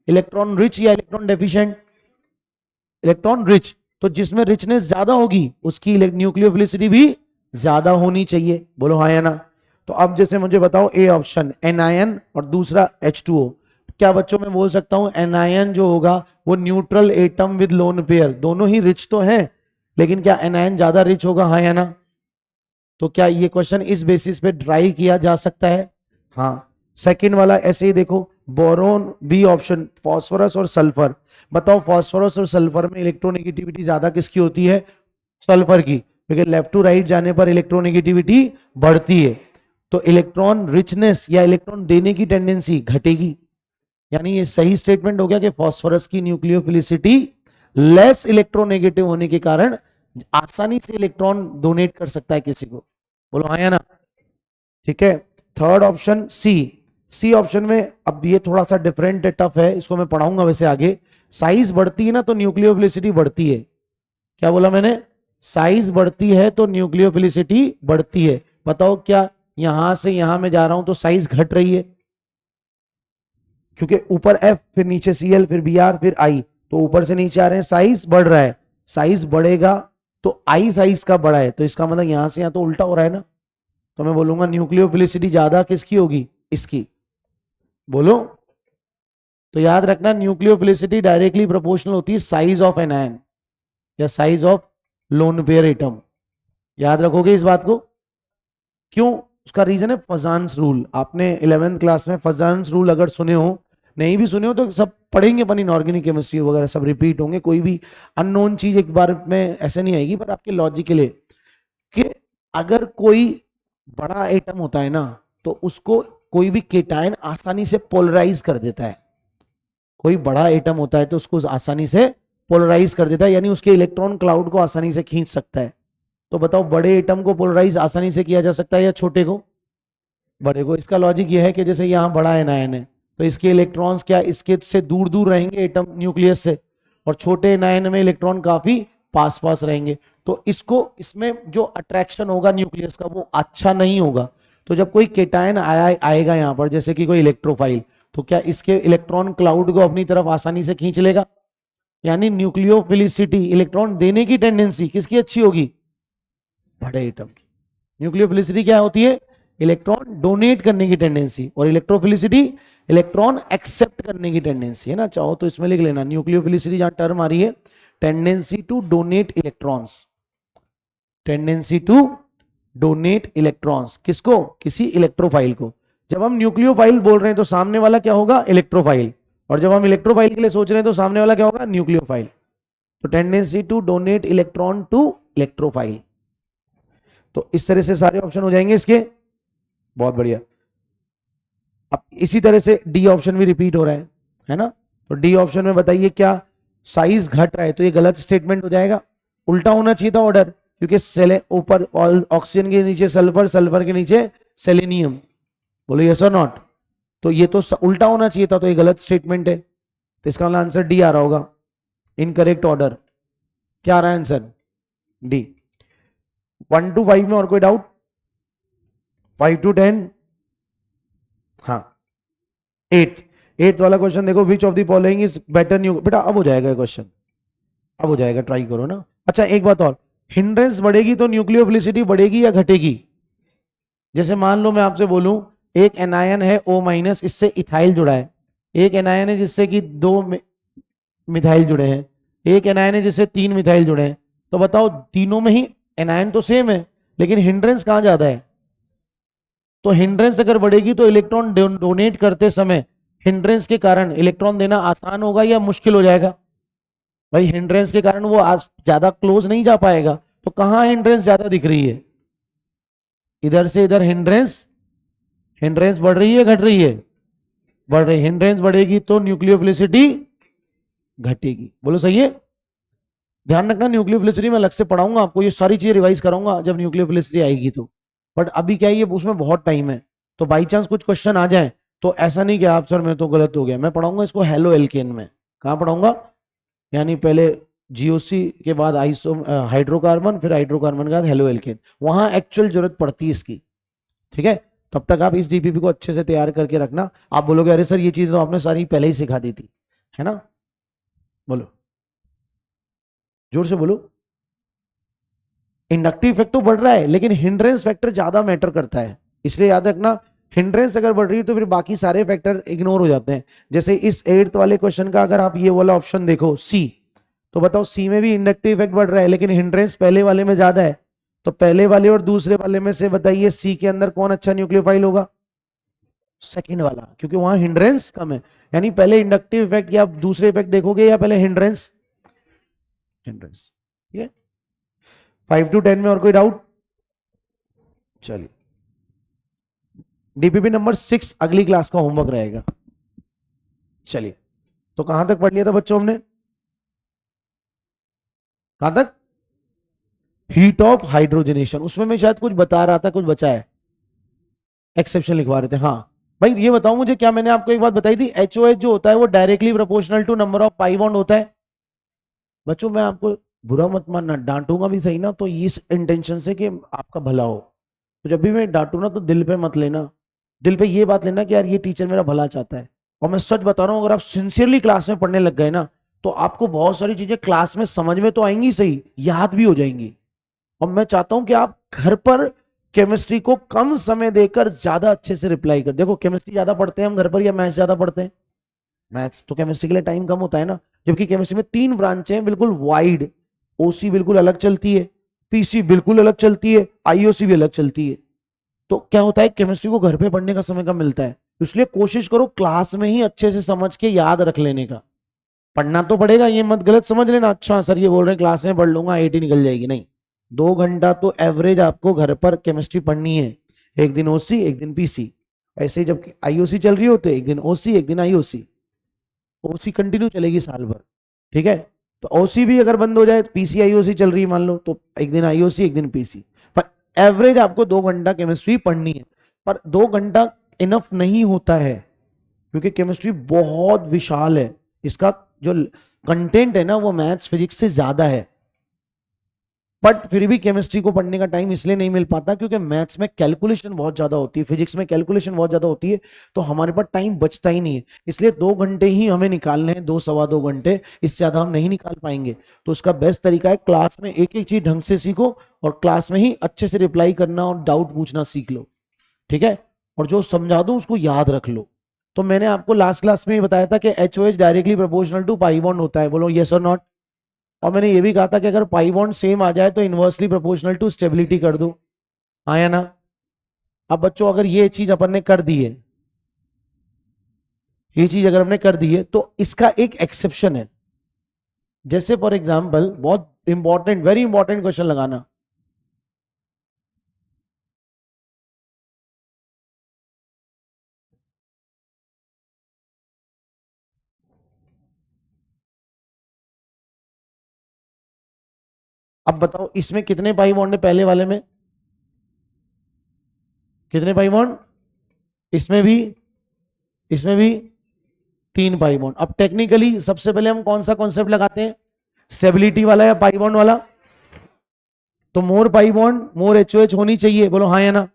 इलेक्ट्रॉन रिच या इलेक्ट्रॉन डेफिशिएंट? इलेक्ट्रॉन रिच, तो जिसमें रिचनेस ज्यादा होगी उसकी न्यूक्लियोफिलिसिटी भी ज्यादा होनी चाहिए। बोलो हाँ या ना। तो अब जैसे मुझे बताओ ए ऑप्शन एनायन और दूसरा H2O, क्या बच्चों में बोल सकता हूं एनायन जो होगा वो neutral atom with lone pair, दोनों ही रिच तो हैं, लेकिन क्या एनायन ज्यादा रिच होगा, हाँ या ना? तो क्या ये क्वेश्चन इस बेसिस पे ट्राई किया जा सकता है? हाँ। सेकंड वाला ऐसे ही देखो, बोरोन बी ऑप्शन, फास्फोरस और सल्फर। बताओ फास्फोरस और सल्फर में इलेक्ट्रोनेगेटिविटी ज्यादा किसकी होती है? सल्फर की, क्योंकि लेफ्ट टू राइट जाने पर इलेक्ट्रोनेगेटिविटी बढ़ती है, तो इलेक्ट्रॉन रिचनेस या इलेक्ट्रॉन देने की टेंडेंसी घटेगी। यानी ये सही स्टेटमेंट हो गया कि फास्फोरस की न्यूक्लियोफिलिसिटी लेस इलेक्ट्रोनेगेटिव होने के कारण आसानी से इलेक्ट्रॉन डोनेट कर सकता है किसी को। बोलो हाँ या ना? ठीक है। Third option C. C option में अब ये थोड़ा सा डिफरेंट टफ है, इसको मैं पढ़ाऊंगा वैसे आगे। साइज बढ़ती है ना तो न्यूक्लियोफिलिसिटी बढ़ती है। क्या बोला मैंने? साइज बढ़ती है तो न्यूक्लियोफिलिसिटी बढ़ती है। बताओ क्या यहां से यहां में जा रहा हूं तो साइज घट रही है? क्योंकि ऊपर F फिर नीचे Cl फिर Br फिर I, तो ऊपर से नीचे आ रहे हैं, साइज बढ़ रहा है। साइज बढ़ेगा तो I साइज का बड़ा है, तो इसका मतलब यहां से यहां तो उल्टा हो रहा है ना। तो मैं बोलूंगा न्यूक्लियोफिलिसिटी ज्यादा किसकी होगी? इसकी। बोलो। तो याद रखना न्यूक्लियोफिलिसिटी डायरेक्टली प्रोपोर्शनल होती है साइज ऑफ एनायन या size of lone pair atom. याद रखोगे इस बात को? क्यों? उसका रीजन है फजान्स रूल। आपने 11th क्लास में फजान्स रूल अगर सुने हो, नहीं भी सुने हो तो सब पढ़ेंगे अपन, इनऑर्गेनिक केमिस्ट्री वगैरह सब रिपीट होंगे। कोई भी अननोन चीज एक बार में ऐसे नहीं आएगी, पर आपके लॉजिक के लिए कि अगर कोई बड़ा एटम होता है ना तो उसको कोई भी केटायन आसानी से पोलराइज कर देता है। कोई बड़ा एटम होता है तो उसको आसानी से पोलराइज कर देता है, यानी उसके इलेक्ट्रॉन क्लाउड को आसानी से खींच सकता है। तो बताओ बड़े एटम को पोलराइज आसानी से किया जा सकता है या छोटे को? बड़े को। इसका लॉजिक ये है कि जैसे यहां बड़ा एनायन है तो इसके इलेक्ट्रॉन्स क्या इसके से दूर दूर रहेंगे एटम न्यूक्लियस से, और छोटे एनायन में इलेक्ट्रॉन काफी पास पास रहेंगे, तो इसको इसमें जो अट्रैक्शन होगा न्यूक्लियस का वो अच्छा नहीं होगा। तो जब कोई केटायन आएगा यहां पर, जैसे कि कोई इलेक्ट्रोफाइल, तो क्या इसके इलेक्ट्रॉन क्लाउड को अपनी तरफ आसानी से खींच लेगा? यानी न्यूक्लियोफिलिसिटी, इलेक्ट्रॉन देने की टेंडेंसी किसकी अच्छी होगी? बड़े एटम की। न्यूक्लियोफिलिसिटी क्या होती है? इलेक्ट्रॉन डोनेट करने की टेंडेंसी, और इलेक्ट्रोफिलिसिटी इलेक्ट्रॉन एक्सेप्ट करने की टेंडेंसी है ना। चाहो तो इसमें लिख लेना, न्यूक्लियोफिलिसिटी जहां टर्म आ रही है, tendency to donate electrons. Tendency to donate electrons किसको? किसी इलेक्ट्रोफाइल को। जब हम न्यूक्लियोफाइल बोल रहे हैं तो सामने वाला क्या होगा? इलेक्ट्रोफाइल। और जब हम इलेक्ट्रोफाइल के लिए सोच रहे हैं तो सामने वाला क्या होगा? न्यूक्लियोफाइल। तो tendency to donate electron to electrophile. तो इस तरह से सारे ऑप्शन हो जाएंगे इसके। बहुत बढ़िया। अब इसी तरह से डी ऑप्शन भी रिपीट हो रहा है ना। तो डी ऑप्शन में बताइए क्या साइज घट रहा है? तो ये गलत स्टेटमेंट हो जाएगा, उल्टा होना चाहिए था ऑर्डर, क्योंकि ऊपर ऑक्सीजन के नीचे सल्फर, सल्फर के नीचे सेलेनियम। बोलो यस और नॉट? तो ये तो उल्टा होना चाहिए था, तो ये गलत स्टेटमेंट है। तो इसका आंसर डी आ रहा होगा, इनकरेक्ट ऑर्डर। क्या आ रहा है आंसर? डी। 1 to 5 में और कोई डाउट? 5 to 10? हाँ। 8th वाला क्वेश्चन देखो, which of the following is better new. बेटा अब हो जाएगा क्वेश्चन, अब हो जाएगा, ट्राई करो ना। अच्छा एक बात और, हिंड्रेंस बढ़ेगी तो न्यूक्लियोफिलिसिटी बढ़ेगी या घटेगी? जैसे मान लो मैं आपसे बोलूं एक एनायन है O-, इससे इथाइल जुड़ा है। एक एनायन है जिससे कि 2 मिथाइल जुड़े हैं। एक एनायन है जिससे 3 मिथाइल जुड़े हैं। तो बताओ तीनों में ही एनायन तो सेम है, लेकिन हिंड्रेंस कहां ज्यादा है? तो हिंड्रेंस अगर बढ़ेगी तो इलेक्ट्रॉन डोनेट करते समय हिंड्रेंस के कारण इलेक्ट्रॉन देना आसान होगा या मुश्किल हो जाएगा? भाई हिंड्रेंस के कारण वो ज्यादा क्लोज नहीं जा पाएगा। तो कहां हिंड्रेंस ज्यादा दिख रही है? इधर से इधर हिंड्रेंस, हिंड्रेंस बढ़ रही है घट रही है? बढ़ रही। हिंड्रेंस बढ़ेगी तो न्यूक्लियोफिलिसिटी घटेगी। बोलो सही है? ध्यान रखना, न्यूक्लियोफिलिसिटी में अलग से पढ़ाऊंगा आपको, ये सारी चीजें रिवाइज कराऊंगा जब न्यूक्लियोफिलिसिटी आएगी तो। बट अभी क्या है, ये उसमें बहुत टाइम है, तो बाई चांस कुछ क्वेश्चन आ जाए तो ऐसा नहीं कि आप सर मैं तो गलत हो गया। मैं पढ़ाऊंगा इसको हेलो एल्केन में। कहाँ पढ़ाऊंगा? यानी पहले जीओसी के बाद आइसो हाइड्रोकार्बन, फिर हाइड्रोकार्बन के बाद हेलो एल्केन, वहां एक्चुअल जरूरत पड़ती है इसकी। ठीक है, तब तक आप इस डीपीपी को अच्छे से तैयार करके रखना। आप बोलोगे अरे सर ये चीज तो आपने सारी पहले ही सिखा दी थी, है ना? बोलो, जोर से बोलो। इंडक्टिव फैक्टर तो बढ़ रहा है, लेकिन हिंड्रेंस फैक्टर ज्यादा मैटर करता है, इसलिए याद रखना हिंड्रेंस अगर बढ़ रही है तो फिर बाकी सारे फैक्टर इग्नोर हो जाते हैं। जैसे इस 8th वाले क्वेश्चन का अगर आप ये वाला ऑप्शन देखो सी, तो बताओ सी में भी इंडक्टिव इफेक्ट बढ़ रहा है, लेकिन हिंड्रेंस पहले वाले में ज्यादा है। तो पहले वाले और दूसरे वाले में से बताइए सी के अंदर कौन अच्छा न्यूक्लियोफाइल होगा? सेकंड वाला, क्योंकि वहां हिंड्रेंस कम है। यानी पहले इंडक्टिव इफेक्ट या दूसरे इफेक्ट देखोगे या पहले हिंड्रेंस? हिंड्रेंस। ये 5 to 10 में और कोई डाउट? चलिए, डीपीपी नंबर 6 अगली क्लास का होमवर्क रहेगा। चलिए, तो कहां तक पढ़ लिया था बच्चों हमने? कहां तक? Heat of hydrogenation. उसमें मैं शायद कुछ बता रहा था, कुछ बचा है, एक्सेप्शन लिखवा रहे थे। हाँ भाई, ये बताओ मुझे, क्या मैंने आपको एक बात बताई थी, एचओएच जो होता है वो directly proportional to number of pi bond होता है। बच्चों मैं आपको बुरा मत मानना, डांटूंगा भी सही ना तो इस इंटेंशन से कि आपका भला हो। तो जब भी मैं डांटू ना तो दिल पे मत लेना, दिल पे ये बात लेना कि यार ये टीचर मेरा भला चाहता है। और मैं सच बता रहा हूं, अगर आप सिंसियरली क्लास में पढ़ने लग गए ना तो आपको बहुत सारी चीजें क्लास में समझ में तो आएंगी, सही याद भी हो जाएंगी। और मैं चाहता हूं कि आप घर पर केमिस्ट्री को कम समय देकर ज्यादा अच्छे से रिप्लाई कर। देखो केमिस्ट्री ज्यादा पढ़ते हैं हम घर पर या मैथ्स ज्यादा पढ़ते हैं? मैथ्स। तो केमिस्ट्री के लिए टाइम कम होता है ना, जबकि केमिस्ट्री में 3 ब्रांचें हैं बिल्कुल वाइड। ओसी बिल्कुल अलग चलती है, पीसी बिल्कुल अलग चलती है, आईओसी भी अलग चलती है। तो क्या होता है, केमिस्ट्री को घर पे पढ़ने का समय कम मिलता है, इसलिए कोशिश करो क्लास में ही अच्छे से समझ के याद रख लेने का। पढ़ना तो पड़ेगा, ये मत गलत समझ लेना, अच्छा सर ये बोल रहे हैं क्लास में पढ़ लूंगा 80 निकल जाएगी, नहीं। 2 घंटा तो एवरेज आपको घर पर केमिस्ट्री पढ़नी है। एक दिन ओसी एक दिन पीसी। ऐसे ही जब आईओसी चल रही हो तो एक दिन ओसी एक दिन आईओसी। ओसी कंटिन्यू चलेगी साल भर, ठीक है। तो ओसी भी अगर बंद हो जाए, पीसी आईओसी चल रही है मान लो, तो एक दिन आईओसी एक दिन पीसी। पर एवरेज आपको 2 घंटा केमिस्ट्री पढ़नी है। पर 2 घंटा इनफ नहीं होता है, क्योंकि केमिस्ट्री बहुत विशाल है। इसका जो कंटेंट है ना वो मैथ्स फिजिक्स से ज्यादा है। बट फिर भी केमिस्ट्री को पढ़ने का टाइम इसलिए नहीं मिल पाता क्योंकि मैथ्स में कैलकुलेशन बहुत ज्यादा होती है, फिजिक्स में कैलकुलेशन बहुत ज्यादा होती है, तो हमारे पास टाइम बचता ही नहीं है। इसलिए 2 घंटे ही हमें निकालने हैं, 2 सवा 2 घंटे, इससे ज्यादा हम नहीं निकाल पाएंगे। तो उसका बेस्ट तरीका है क्लास में एक एक चीज ढंग से सीखो और क्लास में ही अच्छे से रिप्लाई करना और डाउट पूछना सीख लो, ठीक है। और जो समझा दो उसको याद रख लो। तो मैंने आपको लास्ट क्लास में बताया था कि HOH directly proportional to pi bond होता है, बोलो यस और नॉट। और मैंने ये भी कहा था कि अगर पाई बॉन्ड सेम आ जाए तो इनवर्सली प्रोपोर्शनल टू स्टेबिलिटी कर दो, हाँ या ना। अब बच्चों अगर ये चीज अपन ने कर दी है, ये चीज अगर हमने कर दी है तो इसका एक एक्सेप्शन है। जैसे फॉर एग्जांपल, बहुत इंपॉर्टेंट, वेरी इंपॉर्टेंट क्वेश्चन लगाना, अब बताओ इसमें कितने पाई बॉन्ड है? पहले वाले में कितने पाई बॉन्ड? इसमें भी, इसमें भी 3 पाई बॉन्ड। अब टेक्निकली सबसे पहले हम कौन सा कॉन्सेप्ट लगाते हैं, स्टेबिलिटी वाला या पाई बॉन्ड वाला? तो मोर पाई बॉन्ड मोर एचओएच होनी चाहिए, बोलो हाँ या ना।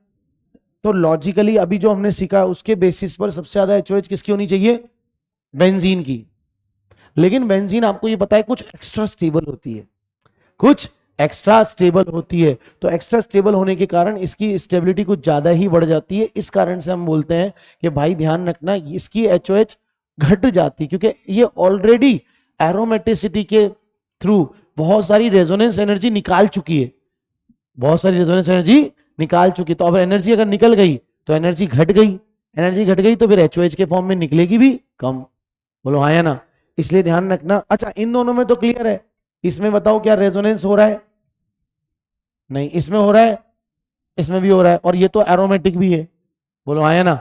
तो लॉजिकली अभी जो हमने सीखा उसके बेसिस पर सबसे ज्यादा एचओएच किसकी होनी चाहिए? बेंजीन की। लेकिन बेंजीन आपको ये पता है कुछ एक्स्ट्रा स्टेबल होती है, कुछ एक्स्ट्रा स्टेबल होती है। तो एक्स्ट्रा स्टेबल होने के कारण इसकी स्टेबिलिटी कुछ ज्यादा ही बढ़ जाती है। इस कारण से हम बोलते हैं कि भाई ध्यान रखना इसकी एचओएच घट जाती है, क्योंकि ये ऑलरेडी एरोमेटिसिटी के थ्रू बहुत सारी रेजोनेंस एनर्जी निकाल चुकी है, बहुत सारी रेजोनेंस एनर्जी निकाल चुकी। तो अब एनर्जी अगर निकल गई तो एनर्जी घट गई, एनर्जी घट गई तो फिर एचओएच के फॉर्म में निकलेगी भी कम, बोलो हाँ या ना। इसलिए ध्यान रखना। अच्छा इन दोनों में तो क्लियर है, इसमें बताओ क्या रेजोनेंस हो रहा है? नहीं, इसमें हो रहा है, इसमें भी हो रहा है, और ये तो एरोमेटिक भी है, बोलो हाँ या ना।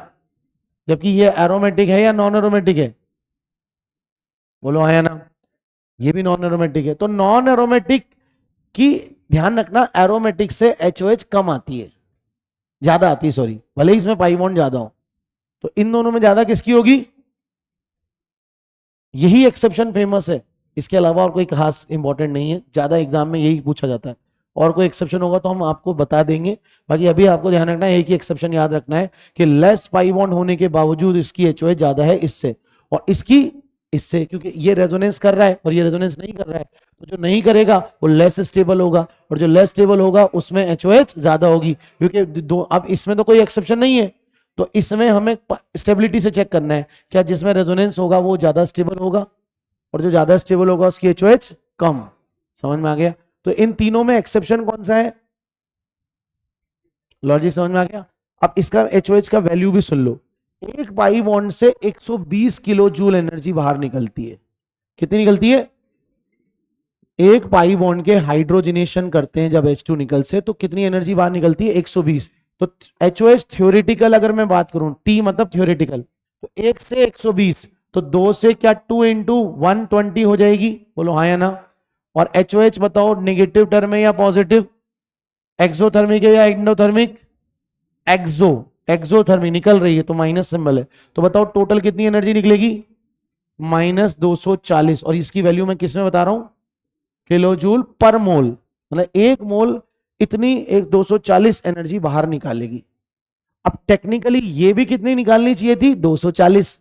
जबकि ये एरोमेटिक है या नॉन एरोमेटिक है? बोलो हाँ या ना। ये भी नॉन एरोमेटिक है। तो नॉन एरोमेटिक की ध्यान रखना, एरोमेटिक से एचओएच कम आती है, ज्यादा आती है सॉरी, भले ही इसमें पाई बॉन्ड ज्यादा हो। तो इन दोनों में ज्यादा किसकी होगी? यही एक्सेप्शन फेमस है, इसके अलावा और कोई खास इंपॉर्टेंट नहीं है, ज्यादा एग्जाम में यही पूछा जाता है। और कोई एक्सेप्शन होगा तो हम आपको बता देंगे। बाकी अभी आपको ध्यान रखना है, एक ही एक्सेप्शन याद रखना है कि लेस पाई बॉन्ड होने के बावजूद इसकी एचओएच ज्यादा है इससे, और इसकी इससे, क्योंकि ये रेजोनेंस कर रहा है और ये रेजोनेंस नहीं कर रहा है। तो जो नहीं करेगा वो लेस स्टेबल होगा, और जो लेस स्टेबल होगा उसमें एचओएच ज्यादा होगी, क्योंकि दो, अब इसमें तो कोई एक्सेप्शन नहीं है। तो इसमें हमें स्टेबिलिटी से चेक करना है, क्या जिसमें रेजोनेंस होगा वो ज्यादा स्टेबल होगा, और जो ज्यादा स्टेबल होगा उसकी एचओएच कम। समझ में आ गया? तो इन तीनों में एक्सेप्शन कौन सा है? लॉजिक समझ में आ गया? अब इसका एचओएच का वैल्यू भी सुन लो। एक पाई बॉन्ड से 120 किलो जूल एनर्जी बाहर निकलती है। कितनी निकलती है? एक पाई बॉन्ड के हाइड्रोजनेशन करते हैं जब H2 निकल से, तो कितनी एनर्जी बाहर निकलती है? 120। तो एचओएच थ्योरेटिकल अगर मैं बात करूं, टी मतलब थ्योरेटिकल, तो 1 से 120, तो 2 से क्या 2 इंटू 120 हो जाएगी? बोलो हाँ या ना। और एचओएच बताओ नेगेटिव टर्म है या पॉजिटिव? एक्सोथर्मिक है या एंडोथर्मिक? एक्सोथर्मिक निकल रही है तो माइनस सिंबल है। तो बताओ टोटल कितनी एनर्जी निकलेगी? -240। और इसकी वैल्यू मैं किस में बता रहा हूं? किलो जूल पर मोल। मतलब एक मोल इतनी एक 240 एनर्जी बाहर निकालेगी। अब टेक्निकली ये भी कितनी निकालनी चाहिए थी? 240।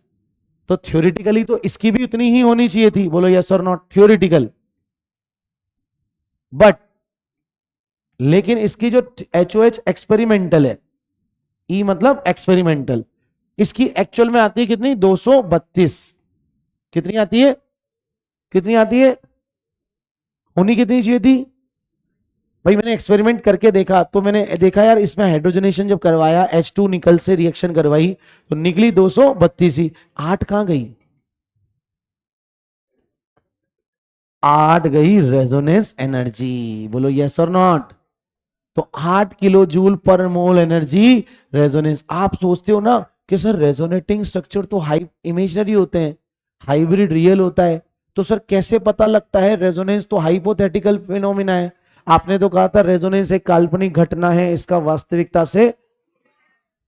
तो थ्योरेटिकली तो इसकी भी उतनी ही होनी चाहिए थी। बोलो यस और नॉट? थ्योरेटिकल। बट लेकिन इसकी जो एचओएच एक्सपेरिमेंटल है, ई मतलब एक्सपेरिमेंटल, इसकी एक्चुअल में आती है कितनी? 232। कितनी आती है? कितनी आती है? होनी कितनी चाहिए थी भाई? मैंने एक्सपेरिमेंट करके देखा, तो मैंने देखा यार इसमें हाइड्रोजनेशन जब करवाया, H2 निकल से रिएक्शन करवाई, तो निकली 232 ही। 8 कहां गई? 8 गई रेजोनेंस एनर्जी। बोलो यस और नॉट? तो 8 किलो जूल पर मोल एनर्जी रेजोनेंस। आप सोचते हो ना कि सर रेजोनेटिंग स्ट्रक्चर तो हाई इमेजिनरी होते हैं, हाइब्रिड रियल होता है, तो सर कैसे पता लगता है? रेजोनेंस तो हाइपोथेटिकल फिनोमिना है। आपने तो कहा था रेजोनेंस एक काल्पनिक घटना है, इसका वास्तविकता से,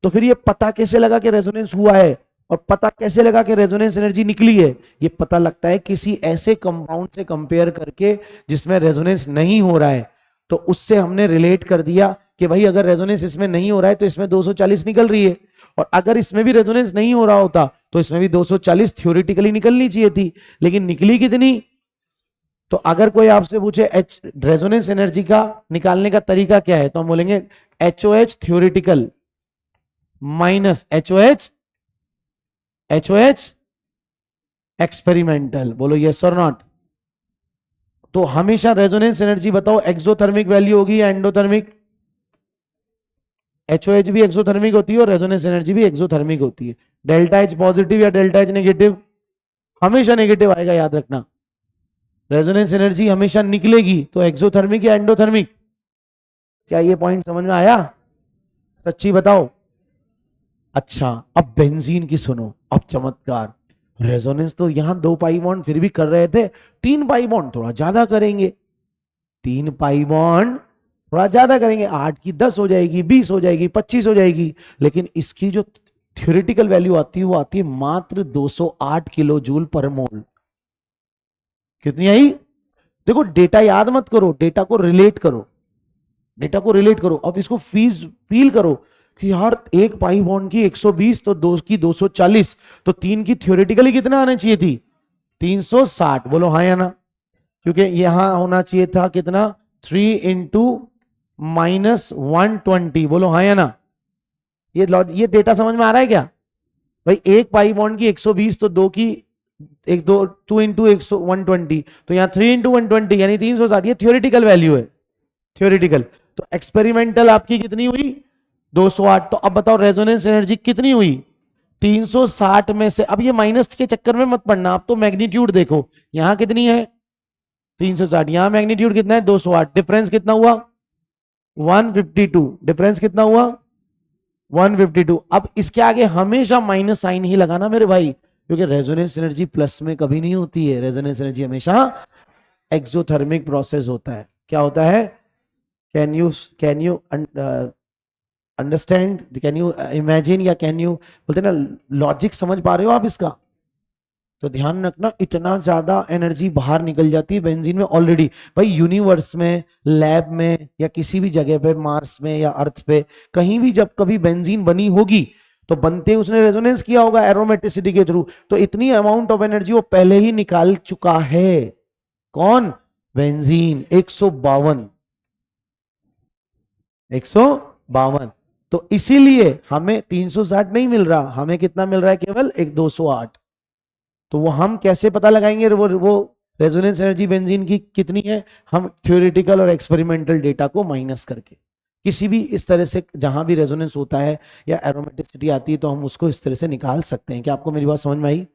तो फिर ये पता कैसे लगा कि रेजोनेंस हुआ है? और पता कैसे लगा कि रेजोनेंस एनर्जी निकली है? ये पता लगता है किसी ऐसे कंपाउंड से कंपेयर करके जिसमें रेजोनेंस नहीं हो रहा है। तो उससे हमने रिलेट कर दिया कि भाई अगर रेजोनेंस इसमें नहीं हो रहा है तो इसमें 240 निकल रही है, और अगर इसमें भी रेजोनेंस नहीं हो रहा होता तो इसमें भी 240 थ्योरेटिकली निकलनी चाहिए थी। लेकिन निकली कितनी? तो अगर कोई आपसे पूछे रेजोनेंस एनर्जी का निकालने का तरीका क्या है, तो हम बोलेंगे एचओएच थ्योरेटिकल माइनस एचओएच एक्सपेरिमेंटल। बोलो यस और नॉट? तो हमेशा रेजोनेंस एनर्जी बताओ एक्सोथर्मिक वैल्यू होगी या एंडोथर्मिक? एचओएच भी एक्सोथर्मिक होती है और रेजोनेंस एनर्जी भी एक्सोथर्मिक होती है। डेल्टा एच पॉजिटिव या डेल्टा एच नेगेटिव? हमेशा नेगेटिव आएगा, याद रखना। रेजोनेंस एनर्जी हमेशा निकलेगी तो एक्सोथर्मिक या एंडोथर्मिक? क्या ये पॉइंट समझ में आया? सच्ची बताओ। अच्छा, अब बेंजीन की सुनो। अब चमत्कार, रेजोनेंस तो यहां 2 पाई बॉन्ड फिर भी कर रहे थे, 3 पाई बॉन्ड थोड़ा ज्यादा करेंगे। 3 पाई बॉन्ड थोड़ा ज्यादा करेंगे, 8 की 10 हो जाएगी, 20 हो जाएगी, 25 हो जाएगी। लेकिन इसकी जो थ्योरेटिकल वैल्यू आती है वो आती है मात्र 208 किलो जूल पर मोल। कितनी आई? देखो डेटा याद मत करो, डेटा को रिलेट करो, डेटा को रिलेट करो। अब इसको फील करो कि यार एक पाई बॉन्ड की 120, तो 2 की 240, तो 3 की थ्योरेटिकली कितना आना चाहिए थी? 360। बोलो हाँ या ना? क्योंकि यहां होना चाहिए था कितना? 3 इंटू -120। बोलो हाँ या ना? ये डेटा समझ में आ रहा है क्या भाई? एक पाई बॉन्ड की 120, तो 2 की 2 इंटू 120, तो यहां 3 इंटू 120 यानी 360। ये थ्योरेटिकल वैल्यू है, थ्योरेटिकल। तो एक्सपेरिमेंटल आपकी कितनी हुई? 208। तो अब बताओ रेजोनेंस एनर्जी कितनी हुई? 360 में से, अब ये माइनस के चक्कर में मत पड़ना, आप तो मैग्नीट्यूड देखो, यहां कितनी है? 360, यहां मैग्नीट्यूड कितना है? 208। डिफरेंस कितना हुआ? 152। डिफरेंस कितना हुआ? 152। अब इसके आगे हमेशा माइनस साइन ही लगाना मेरे भाई, क्योंकि रेजोनेंस एनर्जी प्लस में कभी नहीं होती है। रेजोनेंस एनर्जी हमेशा एक्सोथर्मिक प्रोसेस होता है। क्या होता है? Can you understand? Can you imagine? या कैन यू, बोलते ना, लॉजिक समझ पा रहे हो आप इसका? तो ध्यान रखना, इतना ज्यादा एनर्जी बाहर निकल जाती है बेंजीन में ऑलरेडी। भाई यूनिवर्स में, लैब में, या किसी भी जगह पे, मार्स में या अर्थ पे, कहीं भी जब कभी बेंजीन बनी होगी तो बनते ही उसने रेजोनेंस किया होगा एरोमेटिसिटी के थ्रू, तो इतनी अमाउंट ऑफ एनर्जी वो पहले ही निकाल चुका है। कौन? बेंजीन। 152। तो इसीलिए हमें 360 नहीं मिल रहा, हमें कितना मिल रहा है? केवल एक 208। तो वो हम कैसे पता लगाएंगे? वो रेजोनेंस एनर्जी बेंजीन की कितनी है, हम थ्योरेटिकल और एक्सपेरिमेंटल डेटा को माइनस करके, किसी भी इस तरह से जहां भी रेजोनेंस होता है या एरोमेटिसिटी आती है तो हम उसको इस तरह से निकाल सकते हैं। क्या आपको मेरी बात समझ में आई?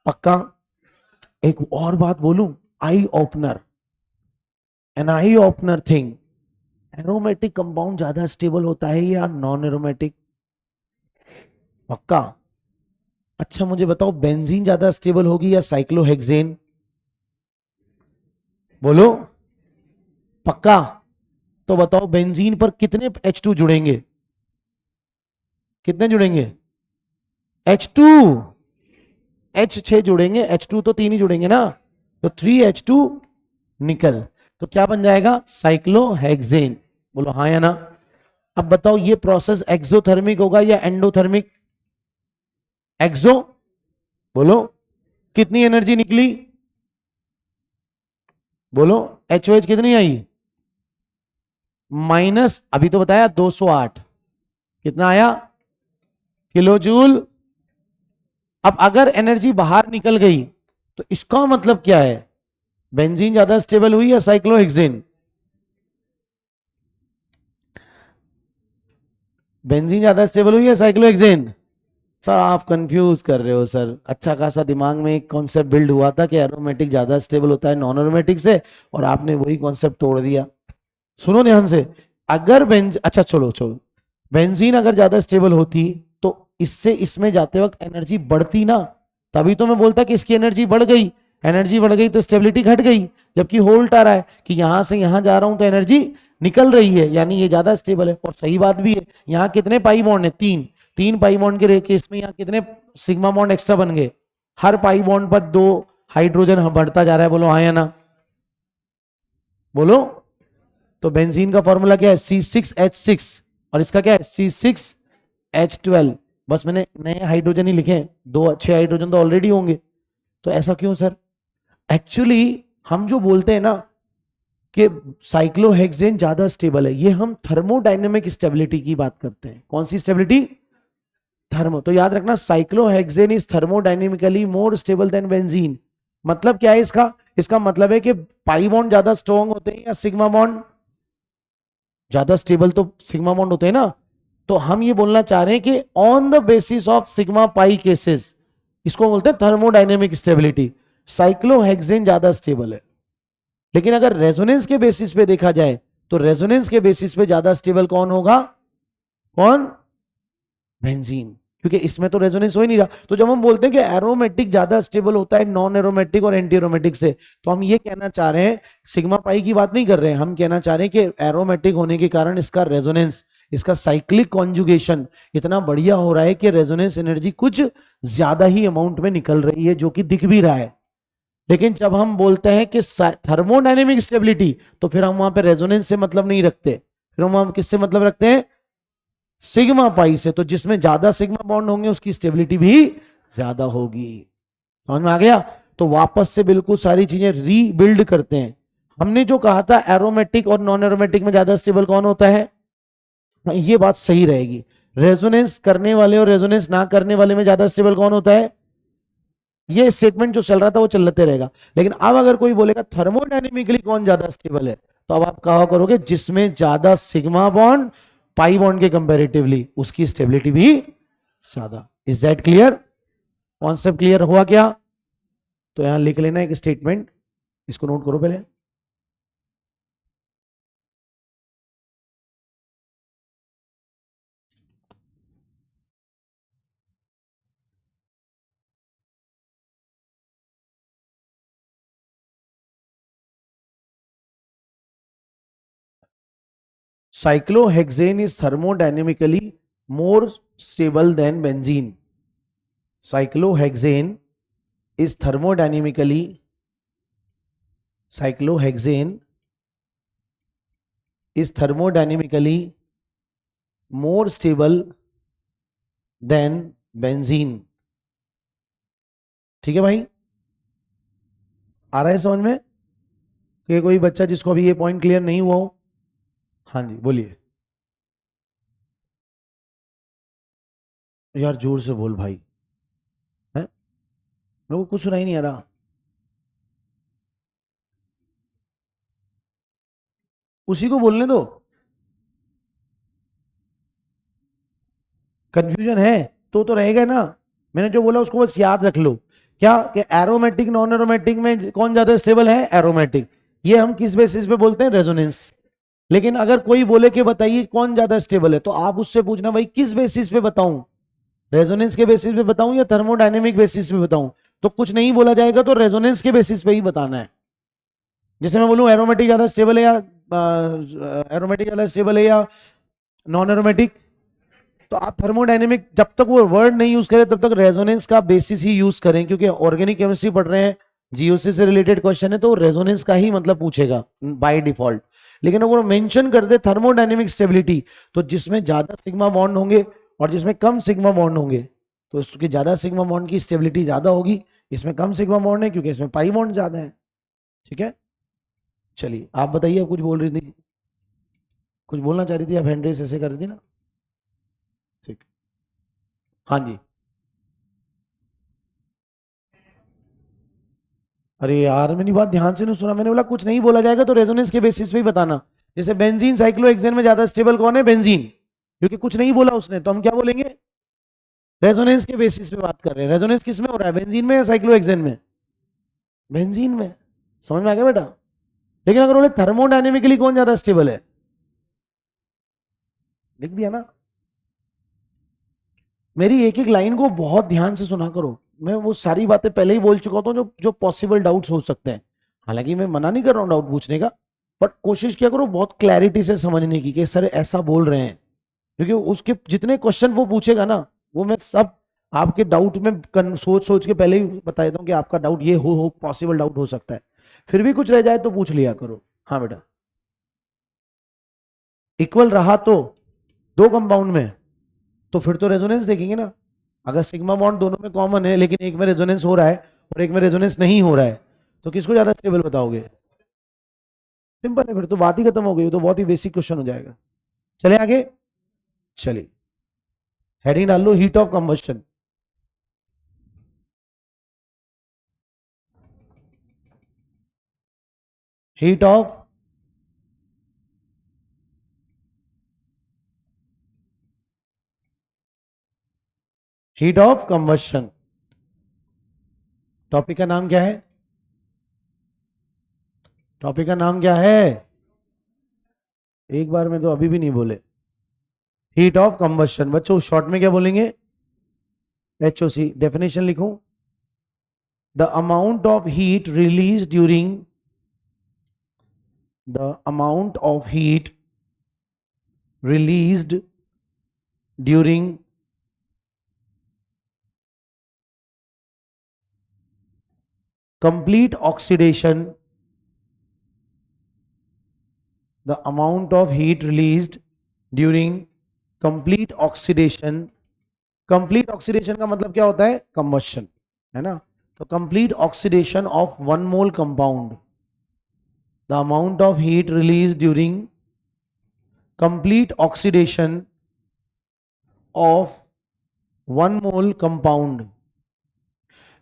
पक्का? एक और बात बोलूं, eye opener, an eye opener thing, aromatic compound ज्यादा स्टेबल होता है या नॉन एरोमेटिक? पक्का? अच्छा मुझे बताओ, बेंजीन ज्यादा स्टेबल होगी या साइक्लोहेक्सेन? बोलो। पक्का? तो बताओ बेंजीन पर कितने H2 जुड़ेंगे, कितने जुड़ेंगे? H2, H6 जुड़ेंगे, H2 तो 3 ही जुड़ेंगे ना, तो 3H2 निकल, तो क्या बन जाएगा? साइक्लोहेक्सेन। बोलो हाँ या ना। अब बताओ ये प्रोसेस एक्सोथर्मिक होगा या एंडोथर्मिक? एक्सो। बोलो कितनी एनर्जी निकली, बोलो HOH कितनी आई? माइनस, अभी तो बताया 208, कितना आया? Kilo joule. अब अगर एनर्जी बाहर निकल गई तो इसका मतलब क्या है, बेंजीन ज्यादा स्टेबल हुई या साइक्लोहेक्सेन? बेंजीन ज्यादा स्टेबल हुई या साइक्लोहेक्सेन? सर आप कंफ्यूज कर रहे हो सर, अच्छा खासा दिमाग में एक कॉन्सेप्ट बिल्ड हुआ था कि एरोमेटिक ज्यादा स्टेबल होता है नॉन एरोमेटिक से, और आपने वही कॉन्सेप्ट तोड़ दिया। सुनो ध्यान से, अगर अच्छा छोड़ो छोड़ो, बेंजीन अगर ज्यादा स्टेबल होती तो इससे इसमें जाते वक्त एनर्जी बढ़ती ना, तभी तो मैं बोलता कि इसकी एनर्जी बढ़ गई, एनर्जी बढ़ गई तो स्टेबिलिटी घट गई, जबकि होल्ट आ रहा है कि यहां से यहां जा रहा हूं तो एनर्जी निकल रही है, यानी ये ज्यादा स्टेबल है। और सही बात भी है, यहाँ कितने पाई बॉन्ड है? 3, 3 पाई बॉन्ड के केस में यहाँ कितने सिग्मा बॉन्ड एक्स्ट्रा बन गए? हर पाई बॉन्ड पर 2 हाइड्रोजन बढ़ता जा रहा है, बोलो हाँ या ना। बोलो। तो बेंजीन का फॉर्मूला क्या है? C6H6, और इसका क्या है? C6H12। बस मैंने नए हाइड्रोजन ही लिखे हैं, 2 अच्छे हाइड्रोजन तो ऑलरेडी होंगे। तो ऐसा क्यों सर? एक्चुअली हम जो बोलते हैं ना कि साइक्लोहेक्सेन ज्यादा स्टेबल है, ये हम थर्मोडायनेमिक स्टेबिलिटी की बात करते हैं। कौन सी स्टेबिलिटी? थर्मो। तो याद रखना, cyclohexane is thermodynamically more stable then benzene. मतलब क्या है इसका? इसका मतलब है कि पाई बॉन्ड ज्यादा स्ट्रॉन्ग होते हैं या सिग्मा बॉन्ड ज्यादा स्टेबल? तो सिग्मा बॉन्ड होते हैं ना। तो हम ये बोलना चाह रहे हैं कि on the basis of sigma pi cases, इसको बोलते हैं थर्मोडायनेमिक स्टेबिलिटी, साइक्लोहेक्सेन ज्यादा स्टेबल है। लेकिन अगर रेजोनेंस के बेसिस पे देखा जाए तो रेजोनेंस के बेसिस पे ज्यादा स्टेबल कौन होगा? कौन? बेंजीन, क्योंकि इसमें तो रेजोनेंस हो ही नहीं रहा। तो जब हम बोलते हैं कि एरोमेटिक ज्यादा स्टेबल होता है नॉन एरोमेटिक और एंटी एरोमेटिक से, तो हम ये कहना चाह रहे हैं, सिग्मा पाई की बात नहीं कर रहे हैं, हम कहना चाह रहे हैं कि एरोमेटिक होने के कारण इसका रेजोनेंस, इसका साइक्लिक कॉन्जुगेशन इतना बढ़िया हो रहा है कि रेजोनेंस एनर्जी कुछ ज्यादा ही अमाउंट में निकल रही है, जो कि दिख भी रहा है। लेकिन जब हम बोलते हैं कि थर्मोडायनेमिक स्टेबिलिटी, तो फिर हम वहां पे रेजोनेंस से मतलब नहीं रखते, फिर हम किससे मतलब रखते हैं? सिग्मा पाई से। तो जिसमें ज्यादा सिग्मा बॉन्ड होंगे उसकी स्टेबिलिटी भी ज्यादा होगी। समझ में आ गया? तो वापस से बिल्कुल सारी चीजें रीबिल्ड करते हैं। हमने जो कहा था एरोमेटिक और नॉन एरोमेटिक में ज्यादा स्टेबल कौन होता है, ये बात सही रहेगी। रेजोनेंस करने वाले और रेजोनेंस ना करने वाले में ज्यादा स्टेबल कौन होता है? ये स्टेटमेंट जो चल रहा था वो चलते रहेगा। लेकिन अब अगर कोई बोलेगा थर्मोडायनेमिकली कौन ज्यादा स्टेबल है, तो अब आप कहा करोगे जिसमें ज्यादा सिग्मा बॉन्ड पाई बॉन्ड के कंपैरेटिवली उसकी स्टेबिलिटी भी ज्यादा। Is that clear? Concept clear हुआ क्या? तो यहां लिख लेना एक स्टेटमेंट, इसको नोट करो पहले। Cyclohexane is thermodynamically more stable than benzene. Cyclohexane is cyclohexane is thermodynamically more stable than benzene. ठीक है भाई? आ रहा है समझ में? कि कोई बच्चा जिसको अभी ये पॉइंट क्लियर नहीं हुआ हो? हाँ जी बोलिए। यार जोर से बोल भाई, है मेरे को कुछ सुनाई नहीं आ रहा। उसी को बोलने दो। कंफ्यूजन है तो रहेगा ना। मैंने जो बोला उसको बस याद रख लो। क्या कि एरोमेटिक नॉन एरोमेटिक में कौन ज्यादा स्टेबल है? एरोमेटिक। ये हम किस बेसिस पे बोलते हैं? रेजोनेंस। लेकिन अगर कोई बोले कि बताइए कौन ज्यादा स्टेबल है, तो आप उससे पूछना भाई किस बेसिस पे बताऊं, रेजोनेंस के बेसिस पे बताऊं या थर्मोडायनेमिक बेसिस पे बताऊं? तो कुछ नहीं बोला जाएगा, तो रेजोनेंस के बेसिस पे ही बताना है। जैसे मैं बोलूं एरोमेटिक ज्यादा स्टेबल है या एरोमेटिक ज्यादा स्टेबल है या नॉन एरोमेटिक, तो आप थर्मोडायनेमिक जब तक वो वर्ड नहीं यूज करें तब तक रेजोनेंस का बेसिस ही यूज करें, क्योंकि ऑर्गेनिक केमिस्ट्री पढ़ रहे हैं, जीओसी से रिलेटेड क्वेश्चन है, तो रेजोनेंस का ही मतलब पूछेगा बाय डिफॉल्ट। लेकिन अगर वो मेंशन कर दे थर्मोडायनेमिक स्टेबिलिटी, तो जिसमें ज्यादा सिग्मा बॉन्ड होंगे और जिसमें कम सिग्मा बॉन्ड होंगे, तो इसके ज्यादा सिग्मा बॉन्ड की स्टेबिलिटी ज्यादा होगी, इसमें कम सिग्मा बॉन्ड है क्योंकि इसमें पाई बॉन्ड ज्यादा है। ठीक है, चलिए आप बताइए, आप कुछ बोल रही थी, कुछ बोलना चाह रही थी, आप हैंड रेस ऐसे कर रही थी ना? ठीक, हाँ जी। अरे यार मेरी बात ध्यान से नहीं सुना, मैंने बोला कुछ नहीं बोला जाएगा तो रेजोनेंस के बेसिस पे ही बताना। जैसे बेंजीन साइक्लोहेक्सेन में ज्यादा स्टेबल कौन है? बेंजीन। क्योंकि कुछ नहीं बोला उसने, तो हम क्या बोलेंगे? रेजोनेंस के बेसिस पे बात कर रहे हैं। रेजोनेंस किस में हो रहा है, बेंजीन में या साइक्लोहेक्सेन में? बेंजीन में। समझ में आ गया बेटा? लेकिन अगर बोले थर्मोडायनेमिकली कौन ज्यादा स्टेबल है, लिख दिया ना। मेरी एक एक लाइन को बहुत ध्यान से सुना करो, मैं वो सारी बातें पहले ही बोल चुका हूं जो जो पॉसिबल डाउट्स हो सकते हैं। हालांकि मैं मना नहीं कर रहा हूं डाउट पूछने का, बट कोशिश किया करो बहुत क्लैरिटी से समझने की कि सर ऐसा बोल रहे हैं, क्योंकि उसके जितने क्वेश्चन वो पूछेगा ना, वो मैं सब आपके डाउट में सोच सोच के पहले ही बता देता हूँ कि आपका डाउट ये हो पॉसिबल डाउट हो सकता है। फिर भी कुछ रह जाए तो पूछ लिया करो। हाँ बेटा, इक्वल रहा तो दो कंपाउंड में, तो फिर तो रेजोनेंस देखेंगे ना। अगर सिग्मा बॉन्ड दोनों में कॉमन है लेकिन एक में रेजोनेंस हो रहा है और एक में रेजोनेंस नहीं हो रहा है, तो किसको ज्यादा स्टेबल बताओगे? सिंपल है, फिर तो बात ही खत्म हो गई, तो बहुत ही बेसिक क्वेश्चन हो जाएगा। चले आगे, चलिए हेडिंग डाल लो, heat of combustion. Heat of heat of combustion. Topic का नाम क्या है? टॉपिक का नाम क्या है? एक बार में तो अभी भी नहीं बोले। Heat of combustion. बच्चों शॉर्ट में क्या बोलेंगे? HOC। डेफिनेशन लिखूं, the amount of heat release during the amount of heat released during complete oxidation, the amount of heat released during complete oxidation। complete oxidation का मतलब क्या होता है? combustion, है ना? तो complete oxidation of 1 mole compound, the amount of heat released during complete oxidation of 1 mole compound।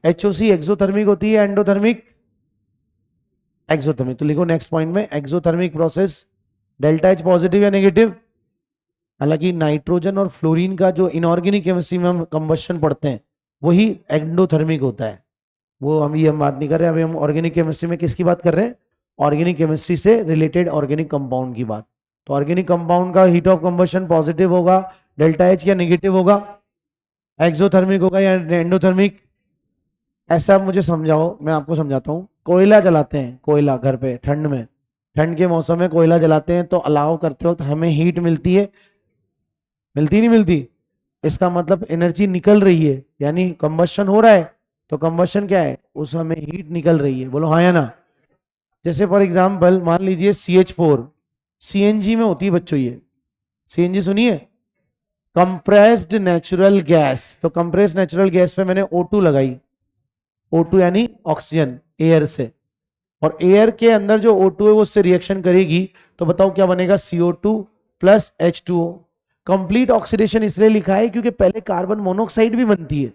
HOC exothermic होती है, एंडोथर्मिक? एक्सोथर्मिक। तो लिखो नेक्स्ट पॉइंट में, exothermic process delta H positive या नेगेटिव? हालांकि नाइट्रोजन और फ्लोरीन का जो इनऑर्गेनिक केमिस्ट्री में हम कंबस्शन पढ़ते हैं वही एंडोथर्मिक होता है। वो हम बात नहीं कर रहे, अभी हम ऑर्गेनिक केमिस्ट्री में किसकी बात कर रहे हैं? ऑर्गेनिक केमिस्ट्री से रिलेटेड ऑर्गेनिक कंपाउंड की बात। तो ऑर्गेनिक कंपाउंड का हीट ऑफ कंबस्शन पॉजिटिव होगा डेल्टा H या नेगेटिव होगा? एक्सोथर्मिक होगा या एंडोथर्मिक? ऐसा मुझे समझाओ, मैं आपको समझाता हूँ। कोयला जलाते हैं, कोयला घर पे ठंड में, ठंड के मौसम में कोयला जलाते हैं तो अलाव करते वक्त हमें हीट मिलती है, मिलती नहीं मिलती? इसका मतलब एनर्जी निकल रही है, यानी कंबस्शन हो रहा है। तो कंबस्शन क्या है? उस हमें हीट निकल रही है, बोलो हाँ या ना। जैसे फॉर एग्जांपल मान लीजिए CH4 CNG में होती है बच्चों, ये CNG सुनिए, कंप्रेस्ड नेचुरल गैस। तो कंप्रेस्ड नेचुरल गैस पे मैंने O2 लगाई, O2 यानी ऑक्सीजन एयर से, और एयर के अंदर जो O2 है वो उससे रिएक्शन करेगी, तो बताओ क्या बनेगा? CO2 plus H2O। Complete oxidation इसलिए लिखा है क्योंकि पहले कार्बन मोनोऑक्साइड भी बनती है,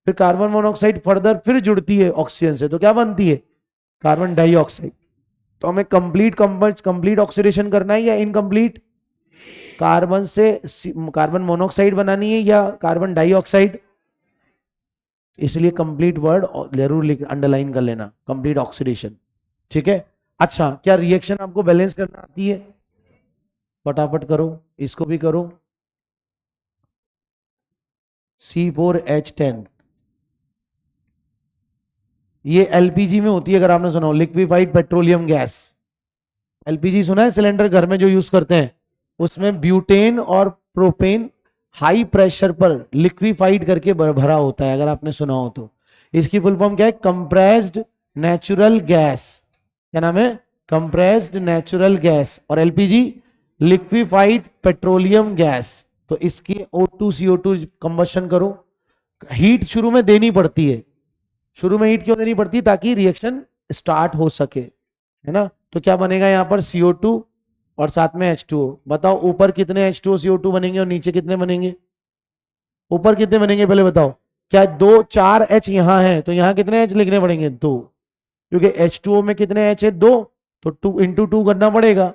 फिर कार्बन मोनोऑक्साइड फर्दर फिर जुड़ती है ऑक्सीजन से, तो क्या बनती है? Carbon dioxide. तो हमें कंप्लीट ऑक्सीडेशन करना है या इनकम्प्लीट? कार्बन से कार्बन मोनोऑक्साइड बनानी है या कार्बन डाइऑक्साइड? इसलिए कंप्लीट वर्ड जरूर अंडरलाइन कर लेना, कंप्लीट ऑक्सीडेशन। ठीक है। अच्छा, क्या रिएक्शन आपको बैलेंस करना आती है? फटाफट करो, इसको भी करो। C4H10 ये एलपीजी में होती है, अगर आपने सुना हो, लिक्विफाइड पेट्रोलियम गैस। एलपीजी सुना है, सिलेंडर घर में जो यूज करते हैं, उसमें ब्यूटेन और प्रोपेन हाई प्रेशर पर लिक्विफाइड करके भरा होता है, अगर आपने सुना हो तो। इसकी फुल फॉर्म क्या है? Compressed natural gas. क्या नाम है? Compressed natural gas. और एलपीजी लिक्विफाइड पेट्रोलियम गैस। तो इसकी O2 CO2 कंबशन करो। हीट शुरू में देनी पड़ती है। शुरू में हीट क्यों देनी पड़ती है? ताकि रिएक्शन स्टार्ट हो सके, है ना। तो क्या बनेगा यहाँ पर? CO2 और साथ में H2O। बताओ ऊपर कितने H2O CO2 बनेंगे और नीचे कितने बनेंगे? ऊपर कितने बनेंगे पहले बताओ। क्या 2 4 H यहाँ है, तो यहाँ कितने H लिखने पड़ेंगे? 2, क्योंकि H2O में कितने H है? 2, तो 2 इंटू 2 करना पड़ेगा।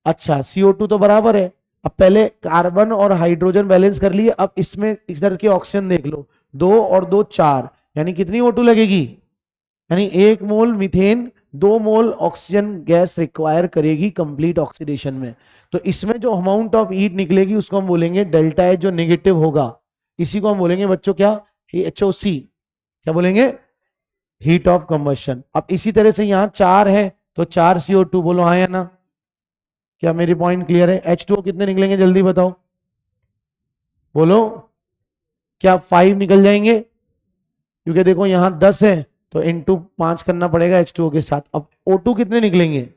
अच्छा, CO2 तो बराबर है। अब पहले कार्बन और हाइड्रोजन बैलेंस कर लिए, अब इसमें इधर के ऑक्सीजन देख लो, 2 और 2 4, यानी कितनी O2 लगेगी? यानी 1 mole methane 2 mole oxygen gas require करेगी कंप्लीट ऑक्सीडेशन में। तो इसमें जो अमाउंट ऑफ हीट निकलेगी उसको हम बोलेंगे डेल्टा एच, जो नेगेटिव होगा। इसी को हम बोलेंगे बच्चों क्या? HOC। क्या बोलेंगे? Heat of combustion. अब इसी तरह से यहाँ 4 है तो 4 CO2। बोलो हाँ या ना? क्या मेरी पॉइंट क्लियर है? H2O कितने निकलेंगे जल्दी बताओ, बोलो। क्या 5 निकल जाएंगे? क्योंकि देखो यहां 10 है तो इंटू 5 करना पड़ेगा H2O के साथ। अब O2 कितने निकलेंगे?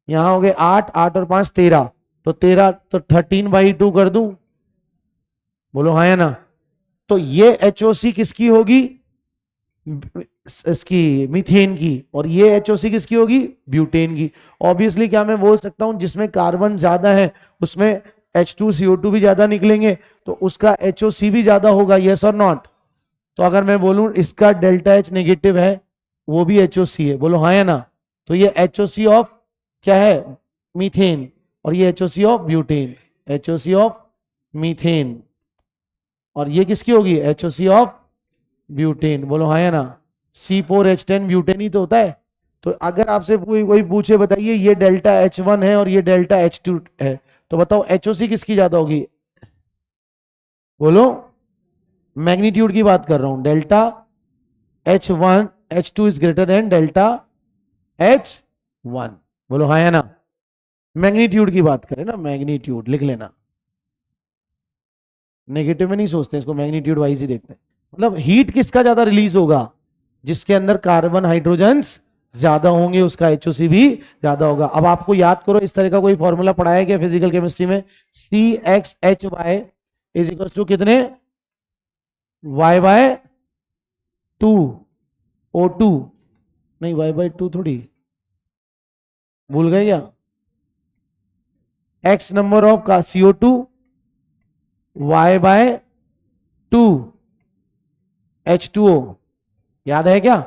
यहां हो गए 8, 8 और 5 13, तो 13 तो 13/2 कर दूं, बोलो हाँ या ना? तो ये HOC किसकी होगी? इसकी मीथेन की। और ये HOC किसकी होगी? ब्यूटेन की। ऑब्वियसली क्या मैं बोल सकता हूं, जिसमें कार्बन ज्यादा है उसमें H2CO2 भी ज्यादा निकलेंगे, तो उसका HOC भी ज्यादा होगा, यस और नॉट? तो अगर मैं बोलूं इसका डेल्टा H नेगेटिव है, वो भी HOC है, बोलो हाँ या ना? तो ये HOC ऑफ क्या है? मीथेन। और ये HOC of butane, HOC of methane. और ये किसकी होगी? HOC ऑफ ब्यूटेन, बोलो हाँ या ना? C4H10 ब्यूटेन ही तो होता है। तो अगर आपसे कोई पूछे बताइए ये डेल्टा H1 है और ये डेल्टा H2 है, तो बताओ HOC किसकी ज्यादा होगी? बोलो, मैग्नीट्यूड की बात कर रहा हूं। Delta H1 H2 is greater than delta H1, बोलो हाँ या ना? मैग्नीट्यूड की बात करें ना, मैग्नीट्यूड लिख लेना। नेगेटिव में नहीं सोचते इसको, मैग्नीट्यूड वाइज ही देखते हैं। मतलब हीट किसका ज्यादा रिलीज होगा? जिसके अंदर कार्बन हाइड्रोजन्स ज्यादा होंगे उसका HOC भी ज्यादा होगा। अब आपको याद करो, इस तरह का कोई फॉर्मूला पढ़ाया गया फिजिकल केमिस्ट्री में? CXHY इज इक्वल टू कितने? Y/2 O2, नहीं Y/2 थोड़ी, भूल गए क्या? X नंबर ऑफ का CO2, Y/2 H2O, याद है क्या?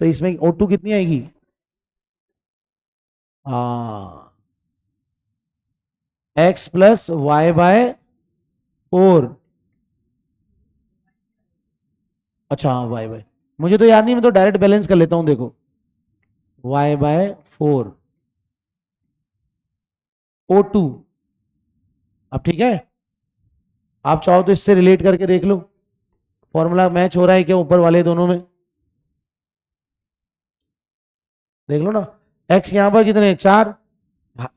तो इसमें O2 कितनी आएगी? X plus Y/4। अच्छा हाँ, Y/, मुझे तो याद नहीं, मैं तो डायरेक्ट बैलेंस कर लेता हूं। देखो Y/4 O2। अब ठीक है, आप चाहो तो इससे रिलेट करके देख लो, फॉर्मूला मैच हो रहा है क्या ऊपर वाले दोनों में? देख लो ना। X यहां पर कितने? 4,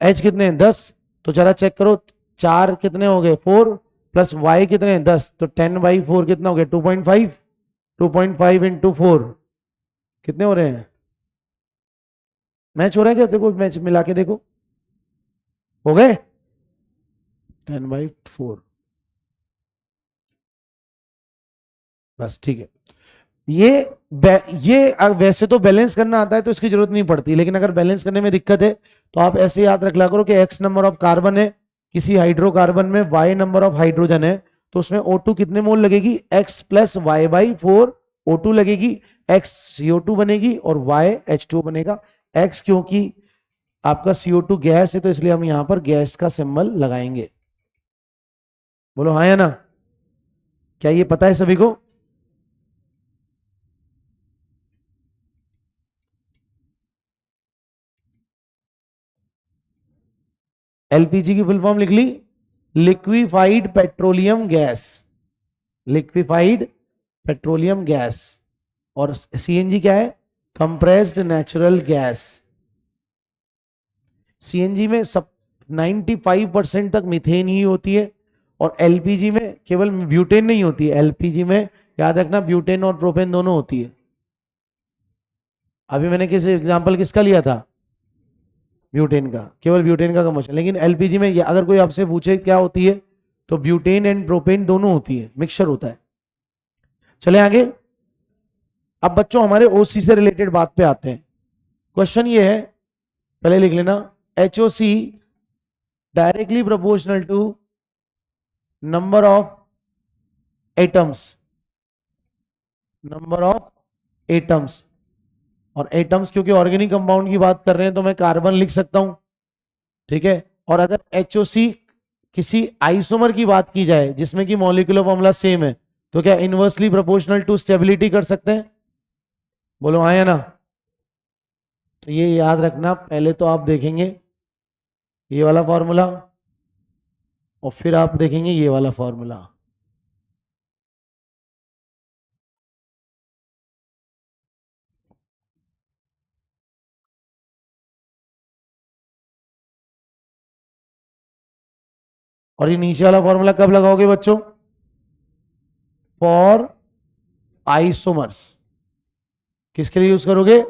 H कितने? 10। तो जरा चेक करो, 4 कितने हो गए? 4 प्लस Y कितने? 10, तो 10/4 कितना हो गया? 2.5। 2.5 इंटू 4 कितने हो रहे हैं? मैच हो रहा है क्या? देखो मैच मिला के देखो, हो गए 10/4। बस ठीक है। ये वैसे तो बैलेंस करना आता है तो इसकी जरूरत नहीं पड़ती, लेकिन अगर बैलेंस करने में दिक्कत है तो आप ऐसे याद रख ला करो कि X नंबर ऑफ कार्बन है किसी हाइड्रोकार्बन में, Y नंबर ऑफ हाइड्रोजन है, तो उसमें O2 कितने मोल लगेगी? X प्लस Y/4 O2 लगेगी, X CO2 बनेगी और Y H2O बनेगा। एक्स क्योंकि आपका CO2 गैस है तो इसलिए हम यहां पर गैस का सिंबल लगाएंगे। बोलो हाँ या ना? क्या ये पता है सभी को? एलपीजी की फुल फॉर्म लिख ली, liquefied petroleum gas, liquefied petroleum gas. और सीएनजी क्या है? Compressed natural gas. सीएनजी में सब 95% तक मीथेन ही होती है, और एलपीजी में केवल ब्यूटेन नहीं होती है, एलपीजी में याद रखना ब्यूटेन और प्रोपेन दोनों होती है। अभी मैंने किस एग्जांपल किसका लिया था? ब्यूटेन का, केवल ब्यूटेन का कम्बशन। लेकिन एलपीजी में अगर कोई आपसे पूछे क्या होती है, तो ब्यूटेन एंड प्रोपेन दोनों होती है, मिक्सचर होता है। चले आगे। अब बच्चों हमारे ओसी से रिलेटेड बात पे आते हैं। क्वेश्चन ये है, पहले लिख लेना, HOC directly proportional to number of atoms, number of atoms. और एटम्स क्योंकि ऑर्गेनिक कंपाउंड की बात कर रहे हैं तो मैं कार्बन लिख सकता हूं, ठीक है। और अगर HOC किसी आइसोमर की बात की जाए जिसमें कि मॉलिक्यूलर फॉर्मूला सेम है, तो क्या इनवर्सली प्रोपोर्शनल टू स्टेबिलिटी कर सकते हैं? बोलो हाँ या ना? तो ये याद रखना, पहले तो आप देखेंगे ये वाला फॉर्मूला और फिर आप देखेंगे ये वाला फॉर्मूला। और ये नीचे वाला फॉर्मूला कब लगाओगे बच्चों? For isomers. किसके लिए यूज करोगे?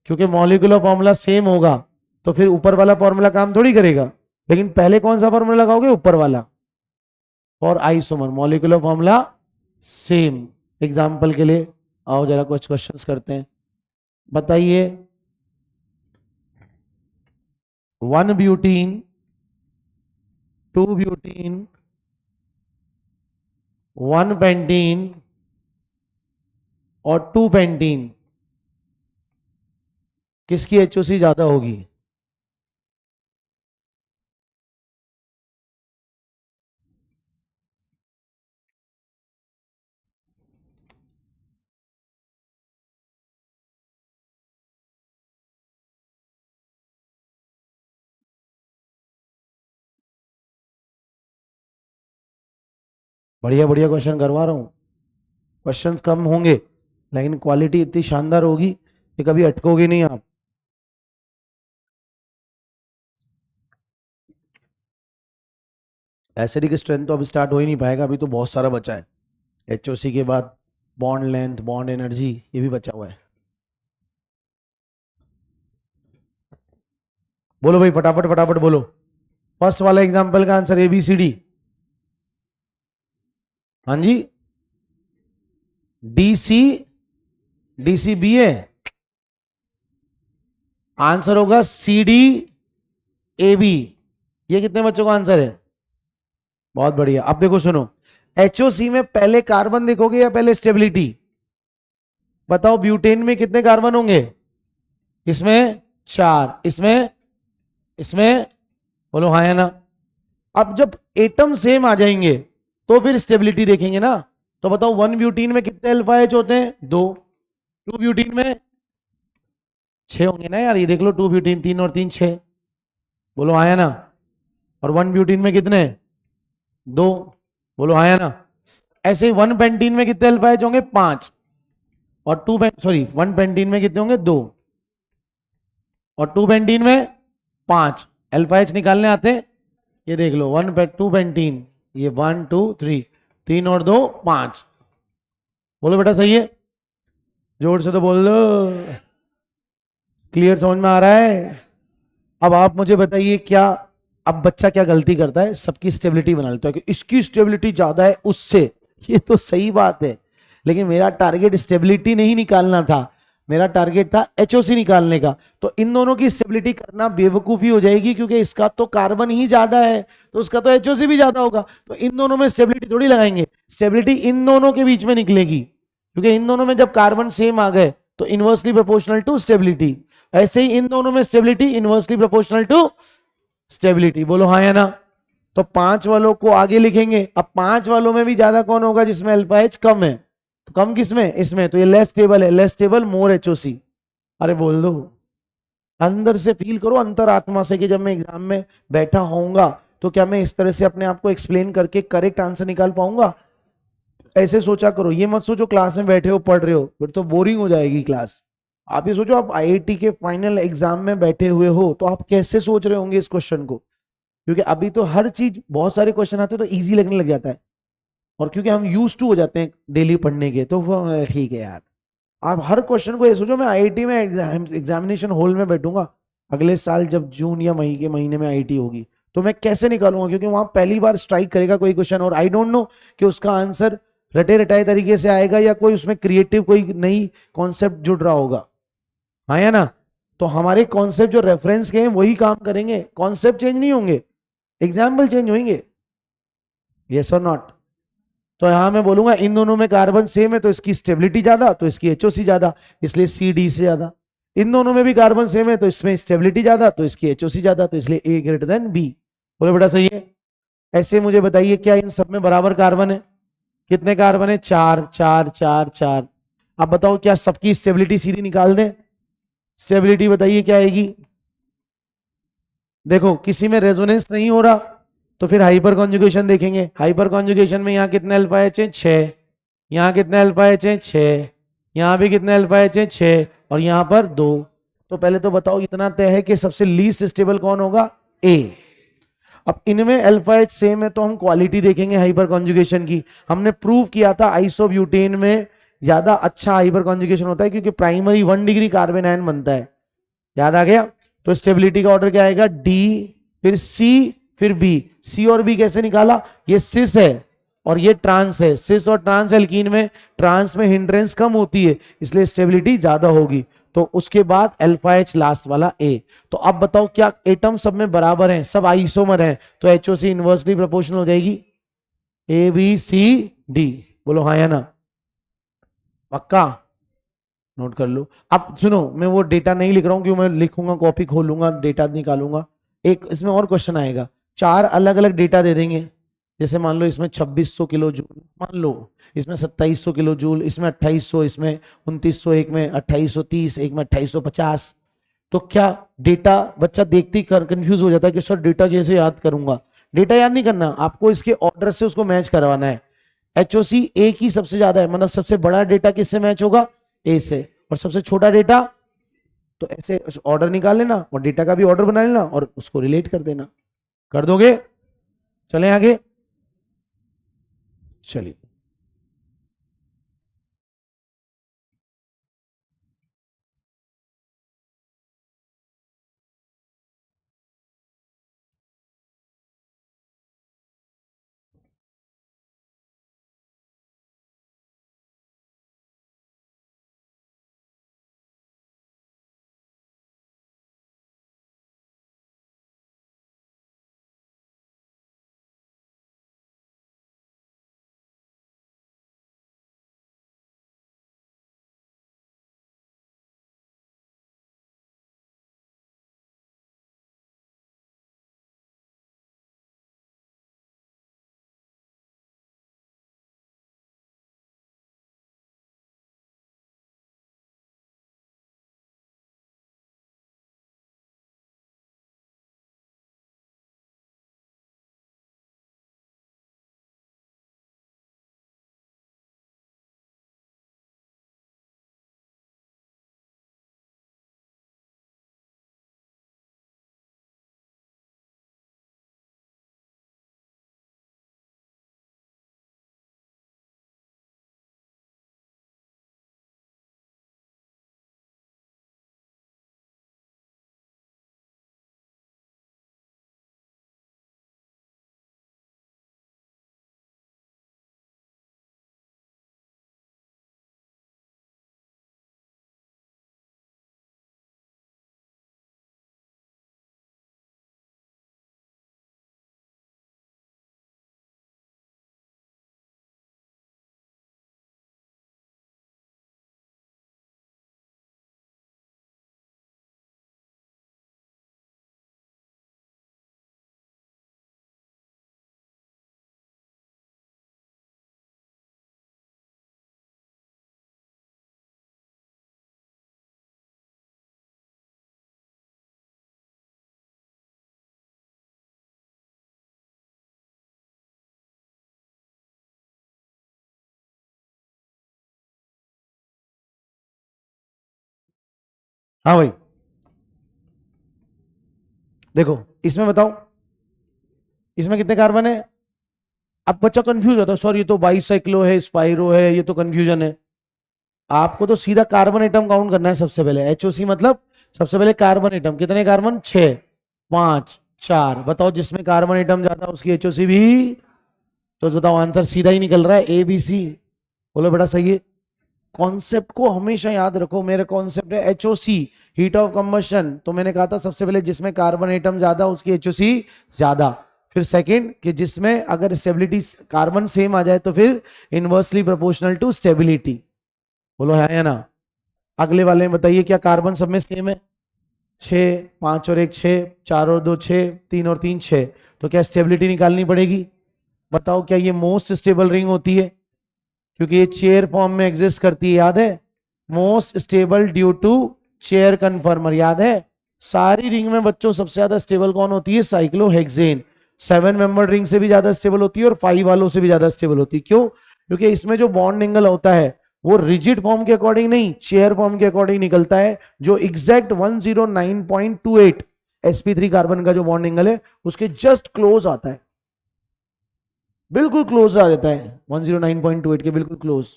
क्योंकि मॉलिक्यूलर फॉर्मूला सेम होगा तो फिर ऊपर वाला फॉर्मूला काम थोड़ी करेगा। लेकिन पहले कौन सा फॉर्मूला लगाओगे? ऊपर वाला, for isomer, molecular formula same. Example के लिए आओ जरा कुछ क्वेश्चंस करते हैं। बताइए, 1 ब्यूटीन, 2 ब्यूटीन, 1 पेंटीन और 2 पेंटीन, किसकी HOC ज्यादा होगी? बढ़िया बढ़िया क्वेश्चन करवा रहा हूं। क्वेश्चंस कम होंगे लेकिन क्वालिटी इतनी शानदार होगी कि कभी अटकोगे नहीं आप। एसिडिक स्ट्रेंथ तो अभी स्टार्ट हो ही नहीं पाएगा, अभी तो बहुत सारा बचा है। HOC के बाद बॉन्ड लेंथ, बॉन्ड एनर्जी, ये भी बचा हुआ है। बोलो भाई, फटाफट फटाफट बोलो। फर्स्ट वाला एग्जांपल का आंसर ABCD। हाँ जी, DCB है आंसर, होगा CDAB। ये कितने बच्चों का आंसर है? बहुत बढ़िया। अब देखो सुनो, HOC में पहले कार्बन देखोगे या पहले स्टेबिलिटी? बताओ, ब्यूटेन में कितने कार्बन होंगे? इसमें 4, इसमें बोलो हाँ या ना? अब जब एटम सेम आ जाएंगे तो फिर स्टेबिलिटी देखेंगे ना। तो बताओ, 1 ब्यूटीन में कितने अल्फा H होते हैं? 2। 2 ब्यूटीन में 6 होंगे ना यार, ये देख लो, 2 ब्यूटीन 3 और 3 6। बोलो हाँ या ना? और 1 ब्यूटीन में कितने? 2। बोलो हाँ या ना? ऐसे ही 1 पेंटीन में कितने अल्फा H होंगे? 5। और 1 पेंटीन में कितने होंगे? 2। और 2 पेंटीन में 5। अल्फा H निकालने आते हैं? ये देख लो, 2 पेंटीन, ये 1 2 3, 3 और 2 5। बोलो बेटा सही है? जोर से तो बोल लो। क्लियर समझ में आ रहा है? अब आप मुझे बताइए, क्या अब बच्चा क्या गलती करता है? सबकी स्टेबिलिटी बना लेता है कि इसकी स्टेबिलिटी ज्यादा है उससे। ये तो सही बात है, लेकिन मेरा टारगेट स्टेबिलिटी नहीं निकालना था, मेरा टारगेट था HOC निकालने का। तो इन दोनों की स्टेबिलिटी करना बेवकूफी हो जाएगी, क्योंकि इसका तो कार्बन ही ज्यादा है तो उसका तो HOC भी ज्यादा होगा। तो इन दोनों में स्टेबिलिटी थोड़ी लगाएंगे, स्टेबिलिटी इन दोनों के बीच में निकलेगी, क्योंकि इन दोनों में जब कार्बन सेम आ गए तो इनवर्सली प्रोपोर्शनल टू स्टेबिलिटी। ऐसे ही इन दोनों में stability inversely proportional to stability. बोलो हाँ या ना। तो 5 वालों को आगे लिखेंगे। अब 5 वालों में भी ज्यादा कौन होगा, जिसमें अल्फा एच कम है। तो कम किसमें, इसमें। तो ये लेस स्टेबल है, लेस स्टेबल मोर एचओसी। अरे बोल दो, अंदर से फील करो, अंतरात्मा से, कि जब मैं एग्जाम में बैठा होऊंगा तो क्या मैं इस तरह से अपने आप को एक्सप्लेन करके करेक्ट आंसर निकाल पाऊंगा। ऐसे सोचा करो, ये मत सोचो क्लास में बैठे हो पढ़ रहे हो, फिर तो बोरिंग हो जाएगी क्लास। आप ये सोचो, आप आईआईटी के फाइनल एग्जाम में बैठे हुए हो तो आप कैसे सोच रहे होंगे इस क्वेश्चन को। क्योंकि अभी तो हर चीज, बहुत सारे क्वेश्चन आते हैं तो इजी लगने लग जाता है, और क्योंकि हम यूज टू हो जाते हैं डेली पढ़ने के, तो वो ठीक है यार। आप हर क्वेश्चन को ये सोचो, मैं आईआईटी में एग्जामिनेशन हॉल में बैठूंगा अगले साल, जब जून या मई के महीने में आईआईटी होगी, तो मैं कैसे निकालूंगा, क्योंकि वहां पहली बार स्ट्राइक करेगा कोई क्वेश्चन, और आई डोंट नो कि उसका आंसर रटे रटाए तरीके से आएगा या कोई उसमें क्रिएटिव कोई नई कॉन्सेप्ट जुड़ रहा होगा। हाँ या ना। तो हमारे कॉन्सेप्ट जो रेफरेंस के हैं वही काम करेंगे, कॉन्सेप्ट चेंज नहीं होंगे, एग्जाम्पल चेंज होंगे। यस और नॉट। तो यहां मैं बोलूंगा इन दोनों में कार्बन सेम है तो इसकी स्टेबिलिटी ज्यादा, तो इसकी एचओसी ज्यादा, इसलिए सी डी से ज्यादा। इन दोनों में भी कार्बन सेम है तो इसमें स्टेबिलिटी ज्यादा, तो इसकी एचओसी ज्यादा, तो इसलिए ए ग्रेटर देन बी। बोले बेटा सही है। ऐसे मुझे बताइए, क्या इन सब में बराबर कार्बन है। कितने कार्बन है, 4 4 4 4। अब बताओ, क्या सबकी स्टेबिलिटी सीधी निकाल दें। स्टेबिलिटी बताइए क्या आएगी। देखो किसी में रेजोनेंस नहीं हो रहा, तो फिर हाइपर कॉन्जुगेशन देखेंगे। हाइपर कॉन्जुगेशन में यहाँ कितने अल्फा एच है, 6। यहाँ कितने अल्फा एच है, 6। यहाँ भी कितने अल्फा एच है, 6। और यहाँ पर 2। तो पहले तो बताओ, इतना तय है कि सबसे लीस्ट स्टेबल कौन होगा, ए। अब इनमें अल्फा एच सेम है तो हम क्वालिटी देखेंगे हाइपर कॉन्जुगेशन की। हमने प्रूव किया था आइसोब्यूटेन में ज्यादा अच्छा हाइपर कॉन्जुगेशन होता है, क्योंकि प्राइमरी 1 डिग्री कार्बन आयन बनता है। याद आ गया। तो स्टेबिलिटी का ऑर्डर क्या आएगा, डी, फिर सी, फिर बी। सी और बी कैसे निकाला, ये सिस है और ये ट्रांस है। सिस और ट्रांस एल्कीन में, ट्रांस में हिंड्रेंस कम होती है, इसलिए स्टेबिलिटी ज्यादा होगी। तो उसके बाद अल्फा एच लास्ट वाला ए। तो अब बताओ, क्या एटम सब में बराबर हैं, सब आइसोमर हैं, तो एचओसी इनवर्सली प्रोपोर्शनल हो जाएगी, ए बी सी डी। बोलो हाँ या ना। पक्का नोट कर लो। अब सुनो, मैं वो डेटा नहीं लिख रहा हूं, क्यों, मैं लिखूंगा, कॉपी खोलूंगा, डेटा निकालूंगा। एक इसमें और क्वेश्चन आएगा, 4 अलग अलग डेटा दे देंगे। जैसे मान लो इसमें 2600 किलो जूल, मान लो इसमें 2700 किलो जूल, इसमें 2800, इसमें 2900, एक में 2830, एक में 2850। तो क्या डेटा, बच्चा देखते ही कंफ्यूज हो जाता है कि सर डेटा कैसे याद करूंगा। डेटा याद नहीं करना, आपको इसके ऑर्डर से उसको मैच करवाना है। एचओसी एक ही सबसे ज्यादा है, मतलब सबसे बड़ा डेटा किससे मैच होगा, ए से, और सबसे छोटा डेटा, तो ऐसे ऑर्डर निकाल लेना और डेटा का भी ऑर्डर बना लेना और उसको रिलेट कर देना। कर दोगे। चलें आगे। चलिए। हाँ भाई, देखो इसमें बताओ, इसमें कितने कार्बन है? अब बच्चा कंफ्यूज होता है, सर ये तो बाइसाइक्लो है, स्पाइरो है, ये तो कंफ्यूजन है। आपको तो सीधा कार्बन एटम काउंट करना है सबसे पहले। एचओसी मतलब सबसे पहले कार्बन एटम, कितने कार्बन? 6, 5, 4। बताओ जिसमें कार्बन एटम ज्यादा उसकी एचओसी भी, तो बताओ आंसर सीधा ही निकल रहा है, ए बी सी। बोलो बेटा सही है। कॉन्सेप्ट को हमेशा याद रखो, मेरे कॉन्सेप्ट है एचओसी, हीट ऑफ कंबशन। तो मैंने कहा था सबसे पहले जिसमें कार्बन एटम ज्यादा उसकी एचओसी ज्यादा, फिर सेकंड कि जिसमें अगर स्टेबिलिटी कार्बन सेम आ जाए तो फिर इनवर्सली प्रोपोर्शनल टू स्टेबिलिटी। बोलो है या ना? अगले वाले में बताइए क्या कार्बन सब में सेम है? 6, 5 और 1 6, 4 और 2 6, 3 और 3 6। तो क्या स्टेबिलिटी निकालनी पड़ेगी? बताओ क्या ये मोस्ट स्टेबल रिंग होती है? क्योंकि ये चेयर फॉर्म में एग्जिस्ट करती है, याद है? Most stable due to chair conformer, याद है? सारी रिंग में बच्चों सबसे ज्यादा स्टेबल कौन होती है? साइक्लोहेक्सेन। 7 मेंबर रिंग से भी ज्यादा स्टेबल होती है और 5 वालों से भी ज्यादा स्टेबल होती है। क्यों? क्योंकि इसमें जो बॉन्ड एंगल होता है वो रिजिड फॉर्म के अकॉर्डिंग नहीं, चेयर फॉर्म के अकॉर्डिंग निकलता है, जो एग्जैक्ट 109.28 sp3 कार्बन का जो बॉन्ड एंगल है उसके जस्ट क्लोज आता है, बिल्कुल क्लोज आ जाता है 109.28 के बिल्कुल क्लोज।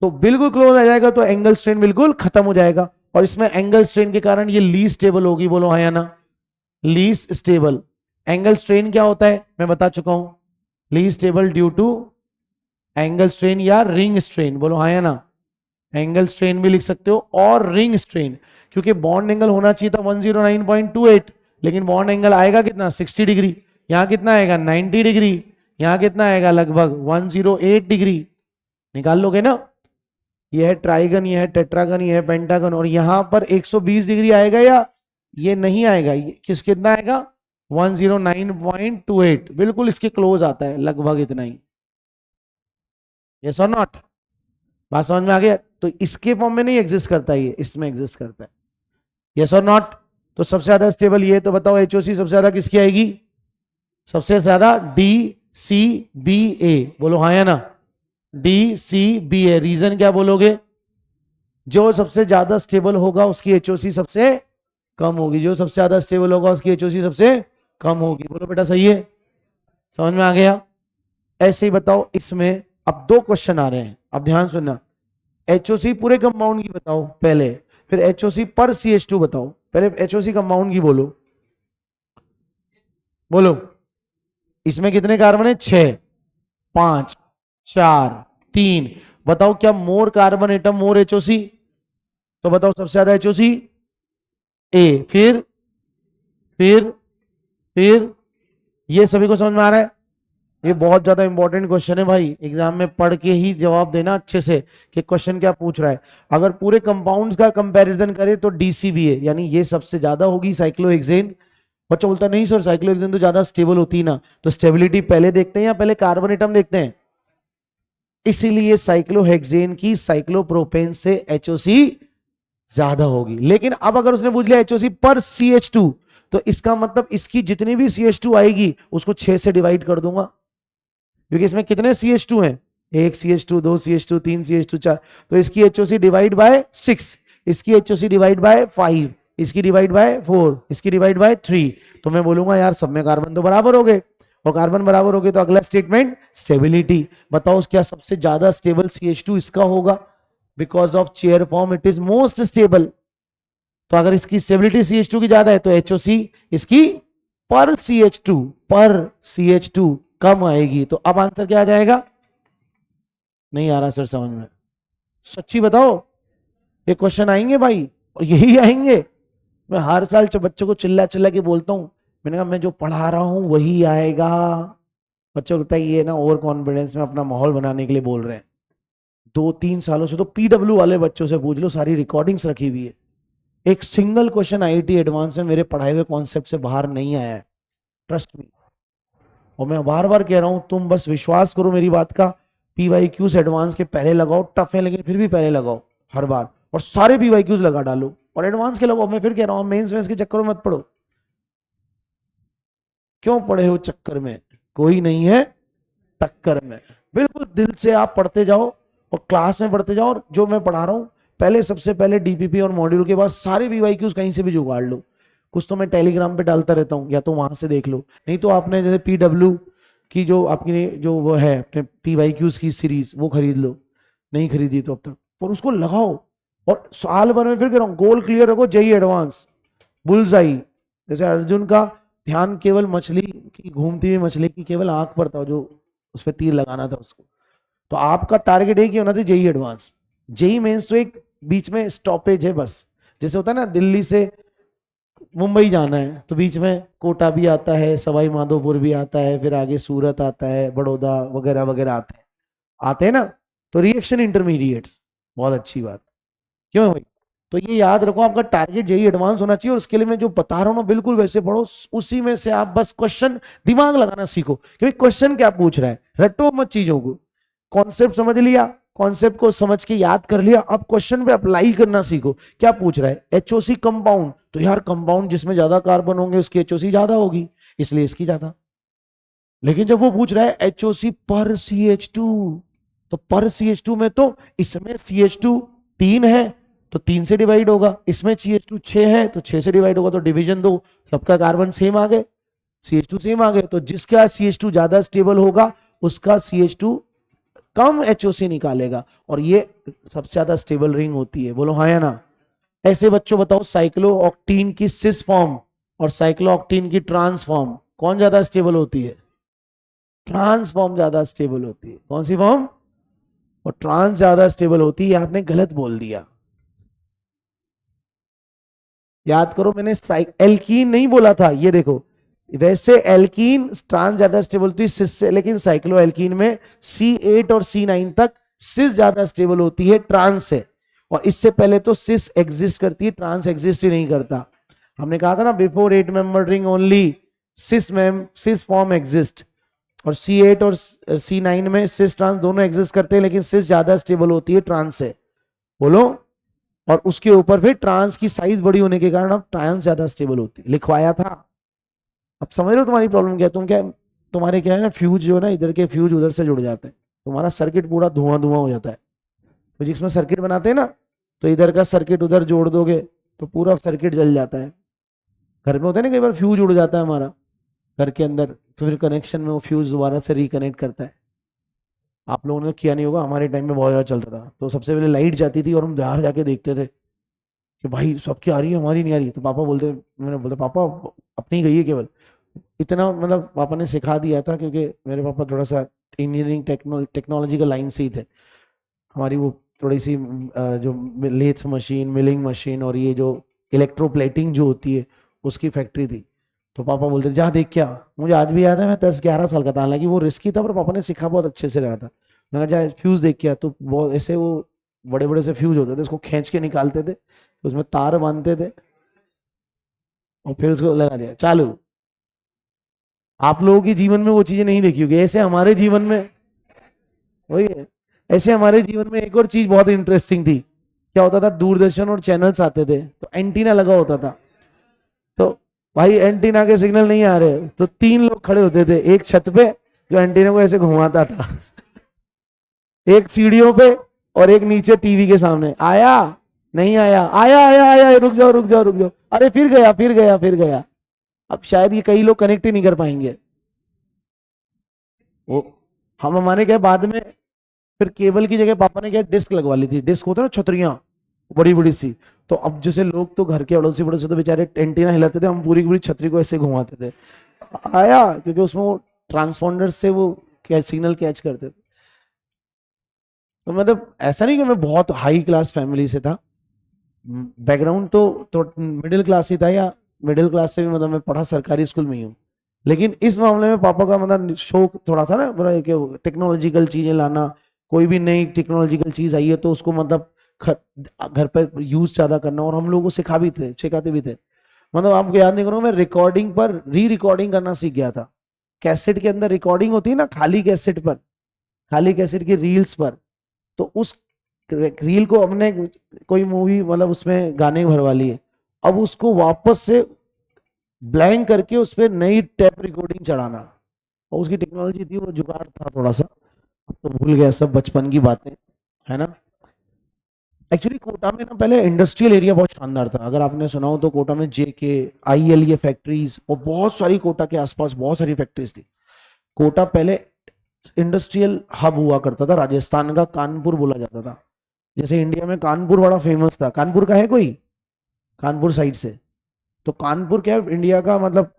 तो बिल्कुल क्लोज आ जाएगा तो एंगल स्ट्रेन बिल्कुल खत्म हो जाएगा, और इसमें एंगल स्ट्रेन के कारण ये लीस्ट स्टेबल होगी। बोलो हाँ या ना? Least stable. एंगल स्ट्रेन क्या होता है मैं बता चुका हूं, least stable due to angle strain या रिंग स्ट्रेन। बोलो हाँ या ना? एंगल स्ट्रेन भी लिख सकते हो और रिंग स्ट्रेन, क्योंकि बॉन्ड एंगल होना चाहिए था 109.28, लेकिन बॉन्ड एंगल आएगा कितना? 60 डिग्री। यहां कितना आएगा? 90 डिग्री। यहां कितना आएगा? लगभग 108 डिग्री। निकाल लोगे ना? यह है ट्राइगन, यह है टेट्रागन, यह है पेंटागन, और यहां पर 120 डिग्री आएगा या ये नहीं आएगा? किस कितना आएगा? 109.28, बिल्कुल इसके क्लोज आता है, लगभग इतना ही। यस और नॉट? बात समझ में आ गया? तो इसके फॉर्म में नहीं एग्जिस्ट करता, ये इसमें एग्जिस्ट करता है। यस और नॉट? तो सबसे ज्यादा स्टेबल ये, तो बताओ एचओसी सबसे ज्यादा किसकी आएगी? सबसे ज्यादा डी सी बी ए। बोलो हाँ या ना? डी सी बी ए। रीजन क्या बोलोगे? जो सबसे ज्यादा स्टेबल होगा उसकी एचओसी सबसे कम होगी, जो सबसे ज्यादा स्टेबल होगा उसकी एचओसी सबसे कम होगी। बोलो बेटा सही है? समझ में आ गया? ऐसे ही बताओ इसमें अब 2 क्वेश्चन आ रहे हैं, अब ध्यान सुनना। एचओसी पूरे कंपाउंड की बताओ पहले, फिर एचओसी पर CH2 बताओ। पहले एचओसी कंपाउंड की बोलो। बोलो इसमें कितने कार्बन है? 6, 5, 4, 3। बताओ क्या मोर कार्बन एटम मोर एचओसी? तो बताओ सबसे ज्यादा एचओसी ए, फिर फिर ये सभी को समझ में आ रहा है? ये बहुत ज्यादा इंपॉर्टेंट क्वेश्चन है भाई, एग्जाम में पढ़ के ही जवाब देना अच्छे से कि क्वेश्चन क्या पूछ रहा है। अगर पूरे कंपाउंड्स का कंपैरिजन करें तो डीसीबीए यानी ये सबसे ज्यादा होगी साइक्लोहेक्सेन। बच्चा बोलता नहीं सर साइक्लोहेक्सेन तो ज्यादा स्टेबल होती है ना, तो स्टेबिलिटी पहले देखते हैं या पहले कार्बन एटम देखते हैं? इसीलिए साइक्लोहेक्सेन की साइक्लोप्रोपेन से एचओसी ज्यादा होगी। लेकिन अब अगर उसने पूछ लिया एचओसी पर CH2, तो इसका मतलब इसकी जितनी भी CH2 आएगी उसको 6 से डिवाइड कर दूंगा, क्योंकि इसमें कितने CH2 हैं? 1 CH2, 2 CH2, 3 CH2, 4। तो इसकी एचओसी डिवाइड बाय 6, इसकी एचओसी डिवाइड बाय 5, इसकी डिवाइड बाय 4, इसकी डिवाइड बाय 3। तो मैं बोलूंगा यार सब में कार्बन तो बराबर हो गए, और कार्बन बराबर हो गए तो अगला स्टेटमेंट स्टेबिलिटी। बताओ क्या सबसे ज्यादा स्टेबल CH2 इसका होगा? Because of chair form it is most stable. तो अगर इसकी स्टेबिलिटी CH2 की ज्यादा है तो एचओसी इसकी पर CH2 कम आएगी। तो अब आंसर क्या आ जाएगा? नहीं आ रहा सर समझ में? सच्ची बताओ, ये क्वेश्चन आएंगे भाई, और यही आएंगे। मैं हर साल बच्चों को चिल्ला चिल्ला के बोलता हूं, मैंने कहा मैं जो पढ़ा रहा हूं वही आएगा। बच्चों को लगता है ये ना ओवर कॉन्फिडेंस में अपना माहौल बनाने के लिए बोल रहे हैं। 2-3 सालों से तो PW वाले बच्चों से पूछ लो, सारी रिकॉर्डिंग्स रखी हुई है। एक सिंगल क्वेश्चन IIT एडवांस में मेरे पढ़ाए हुए कॉन्सेप्ट से बाहर नहीं आया है, ट्रस्ट मी। और मैं बार बार कह रहा हूं तुम बस विश्वास करो मेरी बात का। PYQs एडवांस के पहले लगाओ, टफ है लेकिन फिर भी पहले लगाओ हर बार, और सारे PYQs लगा डालो और एडवांस के लगाओ। मैं फिर कह रहा हूं मेंस वेंस के चक्कर में मत पड़ो। क्यों पढ़े हो चक्कर में? कोई नहीं है टक्कर में। बिल्कुल दिल से आप पढ़ते जाओ और क्लास में पढ़ते जाओ, और जो मैं पढ़ा रहा हूं पहले सबसे पहले डीपीपी और मॉड्यूल के बाद सारे वीवाईक्यूज कहीं से भी जुगाड़ लो। कुछ तो मैं टेलीग्राम पे डालता रहता हूँ, या तो वहां से देख लो, नहीं तो आपने जैसे पीडब्ल्यू की जो आपकी जो वो है अपने पीवाईक्यूज की सीरीज वो खरीद लो, नहीं खरीदी तो अब तक, पर उसको लगाओ और साल भर में फिर कह रहा हूँ गोल क्लियर रखो, जेई एडवांस बुलजाई। जैसे अर्जुन का ध्यान केवल मछली की, घूमती हुई मछली की केवल आंख पर था, जो उस पर तीर लगाना था उसको। तो आपका टारगेट एक ही होना चाहिए, जेई एडवांस। जेई मेंस तो एक बीच में स्टॉपेज है बस, जैसे होता है ना दिल्ली से मुंबई जाना है तो बीच में कोटा भी आता है, सवाई माधोपुर भी आता है, फिर आगे सूरत आता है, बड़ौदा वगैरह वगैरह आते हैं ना, तो रिएक्शन इंटरमीडिएट, बहुत अच्छी बात। क्यों भाई? तो ये याद रखो, आपका टारगेट जेई एडवांस होना चाहिए, और उसके लिए मैं जो बता रहा हूँ ना बिल्कुल वैसे पढ़ो, उसी में से आप बस क्वेश्चन दिमाग लगाना सीखो कि भाई क्वेश्चन क्या पूछ रहा है, रटो मत चीजों को। कॉन्सेप्ट समझ लिया, कॉन्सेप्ट को समझ के याद कर लिया, अब क्वेश्चन पे अप्लाई करना सीखो। क्या पूछ रहा है? एचओसी कंपाउंड, तो यार कंपाउंड जिसमें ज्यादा कार्बन होंगे उसकी एचओसी ज्यादा होगी, इसलिए इसकी ज्यादा। लेकिन जब वो पूछ रहा है एचओसी पर CH2, तो पर CH2 में तो इसमें CH2 3 है तो 3 से डिवाइड होगा, इसमें CH2 6 है तो 6 से डिवाइड होगा, तो डिवीजन 2, सबका कार्बन सेम आ गए, CH2 सेम आ गए, तो जिसका CH2 ज्यादा स्टेबल होगा उसका CH2 कम एचओसी निकालेगा, और ये सबसे ज्यादा स्टेबल रिंग होती है। बोलो हाँ या ना? ऐसे बच्चों बताओ, साइक्लोऑक्टीन की सिस फॉर्म और साइक्लोऑक्टीन की ट्रांस फॉर्म कौन ज्यादा स्टेबल होती है? ट्रांस फॉर्म ज्यादा स्टेबल होती है। कौन सी फॉर्म? और ट्रांस ज्यादा स्टेबल होती है, आपने गलत बोल दिया। याद करो, मैंने एल्कीन नहीं बोला था, ये देखो, वैसे एल्कीन ट्रांस ज्यादा स्टेबल होती है सिस से, लेकिन साइक्लोएल्कीन में C8 और C9 तक सिस ज्यादा स्टेबल होती है ट्रांस से, और इससे पहले तो सिस एग्जिस्ट करती है, ट्रांस एग्जिस्ट ही नहीं करता। हमने कहा था ना, before 8 member ring only cis form exist, और C8 और C9 में सिस ट्रांस दोनों एग्जिस्ट करते हैं, लेकिन सिस ज्यादा स्टेबल होती है ट्रांस से। बोलो। और उसके ऊपर फिर ट्रांस की साइज बड़ी होने के कारण अब ट्रांस ज्यादा स्टेबल होती है, लिखवाया था। अब समझ रहे हो तुम्हारी प्रॉब्लम क्या? तुम्हारे क्या है ना, फ्यूज जो है ना, इधर के फ्यूज उधर से जुड़ जाते हैं, तुम्हारा सर्किट पूरा धुआं धुआं हो जाता है। तो जिसमें सर्किट बनाते हैं ना, तो इधर का सर्किट उधर जोड़ दोगे तो पूरा सर्किट जल जाता है। घर में होता है ना, कई बार फ्यूज उड़ जाता है हमारा घर के अंदर, तो फिर कनेक्शन में वो फ्यूज दोबारा से रिकनेक्ट करता है। आप लोगों ने किया नहीं होगा, हमारे टाइम में बहुत ज्यादा चलता था। तो सबसे पहले लाइट जाती थी और हम बाहर जाके देखते थे कि भाई सबकी आ रही है, हमारी नहीं आ रही। तो पापा बोलते, मैंने बोलता पापा अपनी गई है केवल। इतना मतलब पापा ने सिखा दिया था, क्योंकि मेरे पापा थोड़ा सा इंजीनियरिंग टेक्नोलॉजी का लाइन से ही थे। हमारी वो थोड़ी सी जो लेथ मशीन, मिलिंग मशीन, और ये जो इलेक्ट्रोप्लेटिंग जो होती है उसकी फैक्ट्री थी। तो पापा बोलते जा देख क्या। मुझे आज भी याद है, मैं 10-11 साल का था, हालांकि वो रिस्की था, पर पापा ने सिखा बहुत अच्छे से रहा था। मैंने कहा जा फ्यूज देख क्या। तो बहुत ऐसे वो बड़े बड़े से फ्यूज होते थे, उसको खींच के निकालते थे, उसमें तार बांधते थे और फिर उसको लगा दिया, चालू। आप लोगों के जीवन में वो चीजें नहीं देखी होगी, ऐसे हमारे जीवन में वही है। ऐसे हमारे जीवन में एक और चीज बहुत इंटरेस्टिंग थी। क्या होता था, दूरदर्शन और चैनल्स आते थे तो एंटीना लगा होता था। तो भाई एंटीना के सिग्नल नहीं आ रहे, तो 3 लोग खड़े होते थे, एक छत पे जो एंटीना को ऐसे घुमाता था, एक सीढ़ियों पे, और एक नीचे टीवी के सामने। आया नहीं आया, आया आया आया, रुक जाओ रुक जाओ रुक जाओ, अरे फिर गया फिर गया फिर गया। अब शायद ये कई लोग कनेक्ट ही नहीं कर पाएंगे। वो हम हमारे क्या बाद में फिर केबल की जगह पापा ने क्या डिस्क लगवा ली थी। डिस्क होता है ना, छतरियां बड़ी बड़ी सी। तो अब जैसे लोग तो घर के बड़ों से तो बेचारे एंटीना हिलाते थे, हम पूरी पूरी छतरी को ऐसे घुमाते थे। आया, क्योंकि उसमें वो ट्रांसपोंडर से वो सिग्नल कैच करते थे। तो मतलब ऐसा नहीं कि मैं बहुत हाई क्लास फैमिली से था, बैकग्राउंड तो मिडिल क्लास ही था, या मिडिल क्लास से भी मतलब मैं पढ़ा सरकारी स्कूल में ही हूँ। लेकिन इस मामले में पापा का मतलब शौक थोड़ा था ना, बड़ा कि टेक्नोलॉजिकल चीजें लाना। कोई भी नई टेक्नोलॉजिकल चीज आई है तो उसको मतलब घर पर यूज ज्यादा करना, और हम लोग को सिखाते भी थे। मतलब आपको याद नहीं करूँ, मैं रिकॉर्डिंग पर री रिकॉर्डिंग करना सीख गया था। कैसेट के अंदर रिकॉर्डिंग होती है ना, खाली कैसेट पर, खाली कैसेट की रील्स पर। तो उस रील को हमने कोई मूवी मतलब उसमें गाने भरवा लिए, अब उसको वापस से ब्लैंक करके उस पर नई टेप रिकॉर्डिंग चढ़ाना, और उसकी टेक्नोलॉजी थी, वो जुगाड़ था थोड़ा सा, अब तो भूल गया सब बचपन की बातें, है ना। एक्चुअली कोटा में ना पहले इंडस्ट्रियल एरिया बहुत शानदार था, अगर आपने सुना हो तो कोटा में जेके, आईएलए फैक्ट्रीज और बहुत सारी कोटा के आसपास बहुत सारी फैक्ट्रीज थी। कोटा पहले इंडस्ट्रियल हब हुआ करता था, राजस्थान का कानपुर बोला जाता था। जैसे इंडिया में कानपुर बड़ा फेमस था, कानपुर का है कोई, कानपुर साइड से, तो कानपुर क्या है इंडिया का, मतलब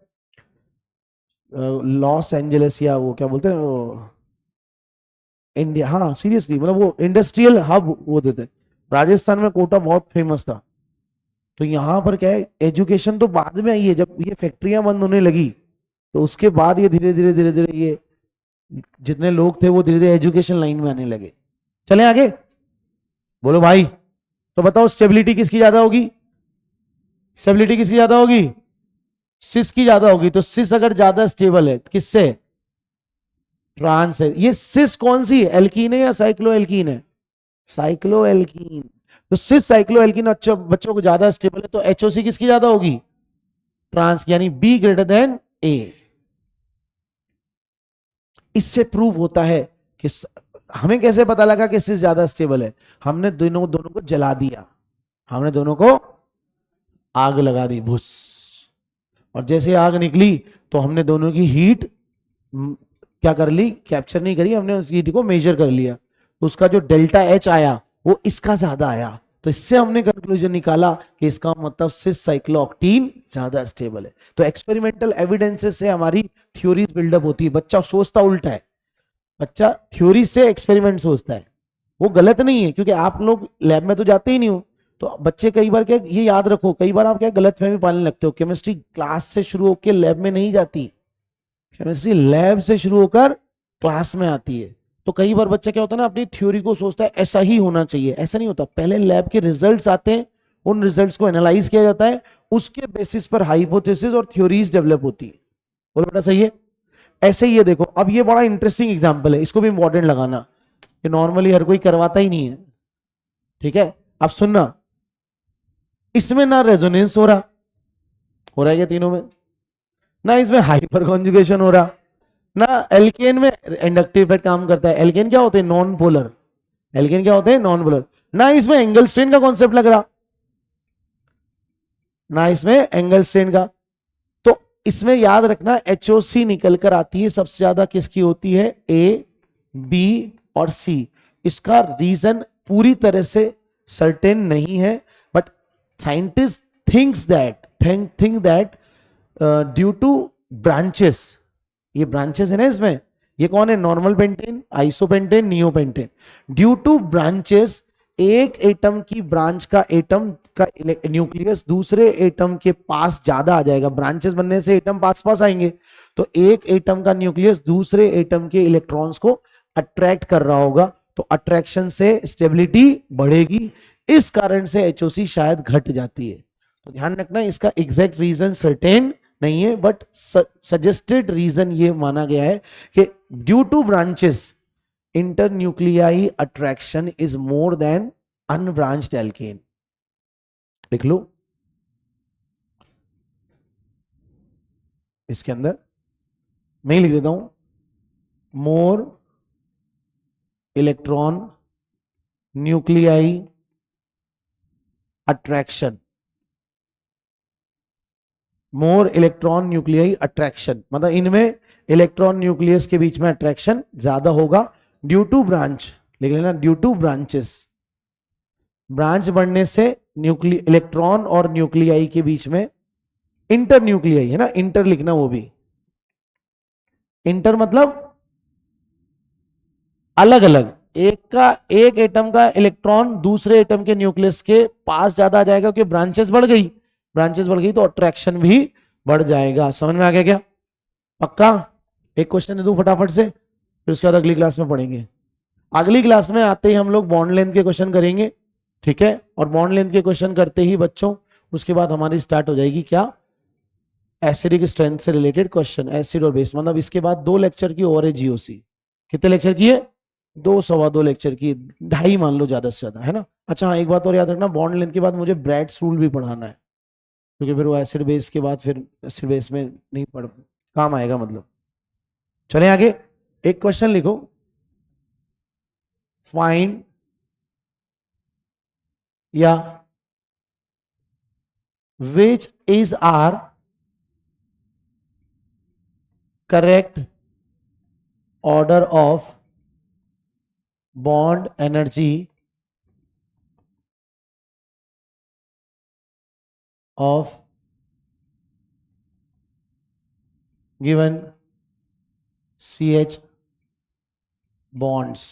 लॉस एंजलिस या वो क्या बोलते हैं वो, इंडिया, हाँ सीरियसली मतलब वो इंडस्ट्रियल हब होते थे। राजस्थान में कोटा बहुत फेमस था। तो यहाँ पर क्या है, एजुकेशन तो बाद में आई है, जब ये फैक्ट्रियां बंद होने लगी तो उसके बाद ये धीरे धीरे ये जितने लोग थे वो धीरे धीरे एजुकेशन लाइन में आने लगे। चले आगे, बोलो भाई। तो बताओ स्टेबिलिटी किसकी ज्यादा होगी, स्टेबिलिटी किसकी ज्यादा होगी, सिस की ज्यादा होगी। तो सिस अगर ज्यादा स्टेबल है किससे, ट्रांस है। ये सिस कौन सी है, एल्कीन है या साइक्लो एल्कीन है, साइक्लो एल्कीन। तो सिस साइक्लो एल्कीन अच्छा बच्चों को ज्यादा स्टेबल है, तो एचओसी किसकी ज्यादा होगी, ट्रांस की, यानी बी ग्रेटर देन ए। इससे प्रूव होता है कि हमें कैसे पता लगा कि सिस ज्यादा स्टेबल है, हमने दोनों दोनों को जला दिया, हमने दोनों को आग लगा दी भुस, और जैसे आग निकली तो हमने दोनों की हीट क्या कर ली, कैप्चर नहीं करी, हमने उस हीट को मेजर कर लिया, उसका जो डेल्टा एच आया वो इसका ज्यादा आया। तो इससे हमने कंक्लूजन निकाला कि इसका मतलब सिस साइक्लोऑक्टीन ज्यादा स्टेबल है। तो एक्सपेरिमेंटल एविडेंसेस से हमारी थ्योरीज बिल्डअप होती है। बच्चा सोचता उल्टा है, बच्चा थ्योरी से एक्सपेरिमेंट सोचता है, वो गलत नहीं है, क्योंकि आप लोग लैब में तो जाते ही नहीं हो। तो बच्चे कई बार क्या, ये याद रखो, कई बार आप क्या गलत फहमी पालने लगते हो, केमिस्ट्री क्लास से शुरू होकर लैब में नहीं जाती, केमिस्ट्री लैब से शुरू होकर क्लास में आती है। तो कई बार बच्चा क्या होता है ना, अपनी थ्योरी को सोचता है ऐसा ही होना चाहिए, ऐसा नहीं होता। पहले लैब के रिजल्ट्स आते हैं, उन रिजल्ट्स को एनालाइज किया जाता है, उसके बेसिस पर हाइपोथेसिस और थ्योरीज डेवलप होती है। बोलो बेटा सही है। ऐसे ही ये देखो, अब ये बड़ा इंटरेस्टिंग एग्जांपल है, इसको भी इंपॉर्टेंट लगाना, कि नॉर्मली हर कोई करवाता ही नहीं है, ठीक है। अब सुनना, इसमें ना रेजोनेंस हो रहा है क्या तीनों में, ना इसमें हाइपर कॉन्जुगेशन हो रहा, ना एल्केन में इंडक्टिव इफेक्ट काम करता है। एल्केन क्या होते हैं, नॉन पोलर, एल्केन क्या होते हैं, नॉन पोलर। ना इसमें एंगल स्ट्रेन का कॉन्सेप्ट लग रहा, ना इसमें एंगल स्ट्रेन का। तो इसमें याद रखना एचओसी निकल कर आती है सबसे ज्यादा किसकी होती है, ए, बी और सी। इसका रीजन पूरी तरह से सर्टेन नहीं है, but scientist think that due to branches, ये ब्रांचेस है ना इसमें, ये कौन है, normal pentane, isopentane, neopentane. Due to branches, एक एटम की ब्रांच का एटम का न्यूक्लियस दूसरे एटम के पास ज्यादा आ जाएगा, ब्रांचेस बनने से एटम पास पास आएंगे, तो एक एटम का न्यूक्लियस दूसरे एटम के इलेक्ट्रॉन्स को अट्रैक्ट कर रहा होगा, तो अट्रैक्शन से स्टेबिलिटी बढ़ेगी, इस कारण से एचओसी शायद घट जाती है। तो ध्यान रखना, इसका एग्जैक्ट रीजन सर्टेन नहीं है, बट सजेस्टेड रीजन ये माना गया है कि due to branches internuclei attraction is more than unbranched alkane. लिख लो इसके अंदर, मैं ही लिख देता हूं, more electron nuclei attraction, more electron nuclei attraction, मतलब इनमें इलेक्ट्रॉन न्यूक्लियस के बीच में अट्रैक्शन ज्यादा होगा ड्यू टू ब्रांच, लिख लेना ड्यू टू ब्रांचेस, ब्रांच बढ़ने से इलेक्ट्रॉन और न्यूक्लियाई के बीच में, इंटर न्यूक्लियाई है ना, इंटर लिखना, वो भी इंटर मतलब अलग अलग, एक एटम का इलेक्ट्रॉन दूसरे एटम के न्यूक्लियस के पास ज्यादा आ जाएगा, क्योंकि ब्रांचेस बढ़ गई, ब्रांचेस बढ़ गई तो अट्रैक्शन भी बढ़ जाएगा। समझ में आ गया क्या, पक्का। एक क्वेश्चन दे दूं फटाफट से, फिर उसके बाद अगली क्लास में पढ़ेंगे। अगली क्लास में आते ही हम लोग बॉन्ड लेंथ के क्वेश्चन करेंगे, ठीक है। और बॉन्ड लेंथ के क्वेश्चन करते ही बच्चों उसके बाद हमारी स्टार्ट हो जाएगी क्या, एसिडिक स्ट्रेंथ से रिलेटेड क्वेश्चन, एसिड और बेस। मतलब इसके बाद 2 लेक्चर की और है जीओसी। कितने लेक्चर की है, 2 सवा 2 लेक्चर की, 2.5 मान लो ज्यादा से ज्यादा, है ना। अच्छा हाँ, एक बात और याद रखना, बॉन्ड लेंथ के बाद मुझे ब्रैड्स रूल भी पढ़ाना है, क्योंकि फिर वो एसिड बेस के बाद फिर एसिड बेस में नहीं पढ़ काम आएगा, मतलब। चले आगे, एक क्वेश्चन लिखो, फाइंड या which is our correct order of bond energy of given CH bonds.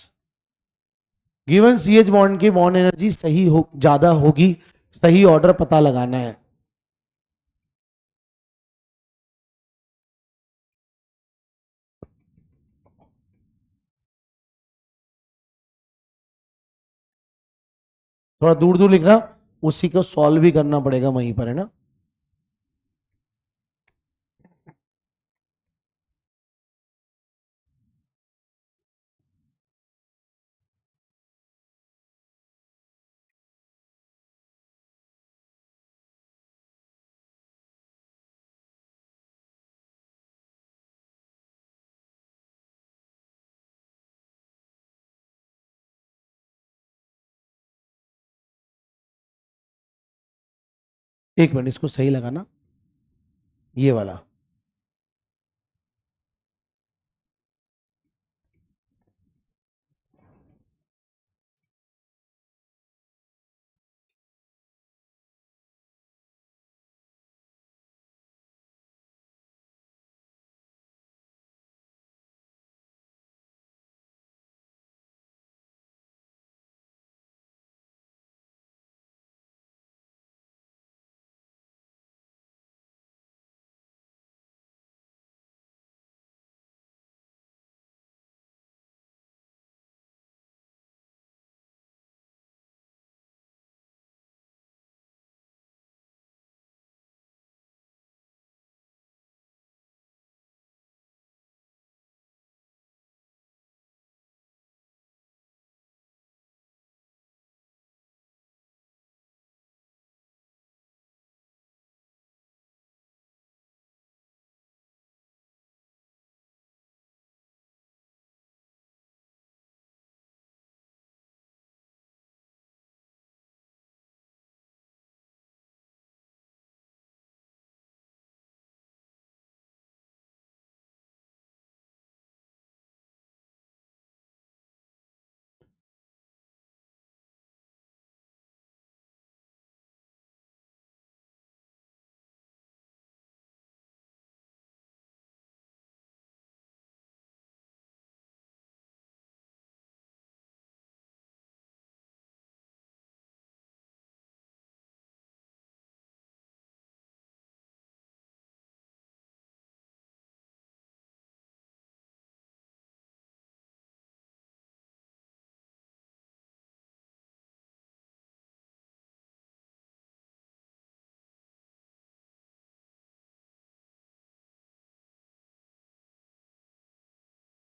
Given CH bond की बॉन्ड एनर्जी सही हो ज्यादा होगी, सही ऑर्डर पता लगाना है. थोड़ा दूर दूर लिखना, उसी को सॉल्व भी करना पड़ेगा वहीं पर, है ना. एक मिनट, इसको सही लगाना, ये वाला.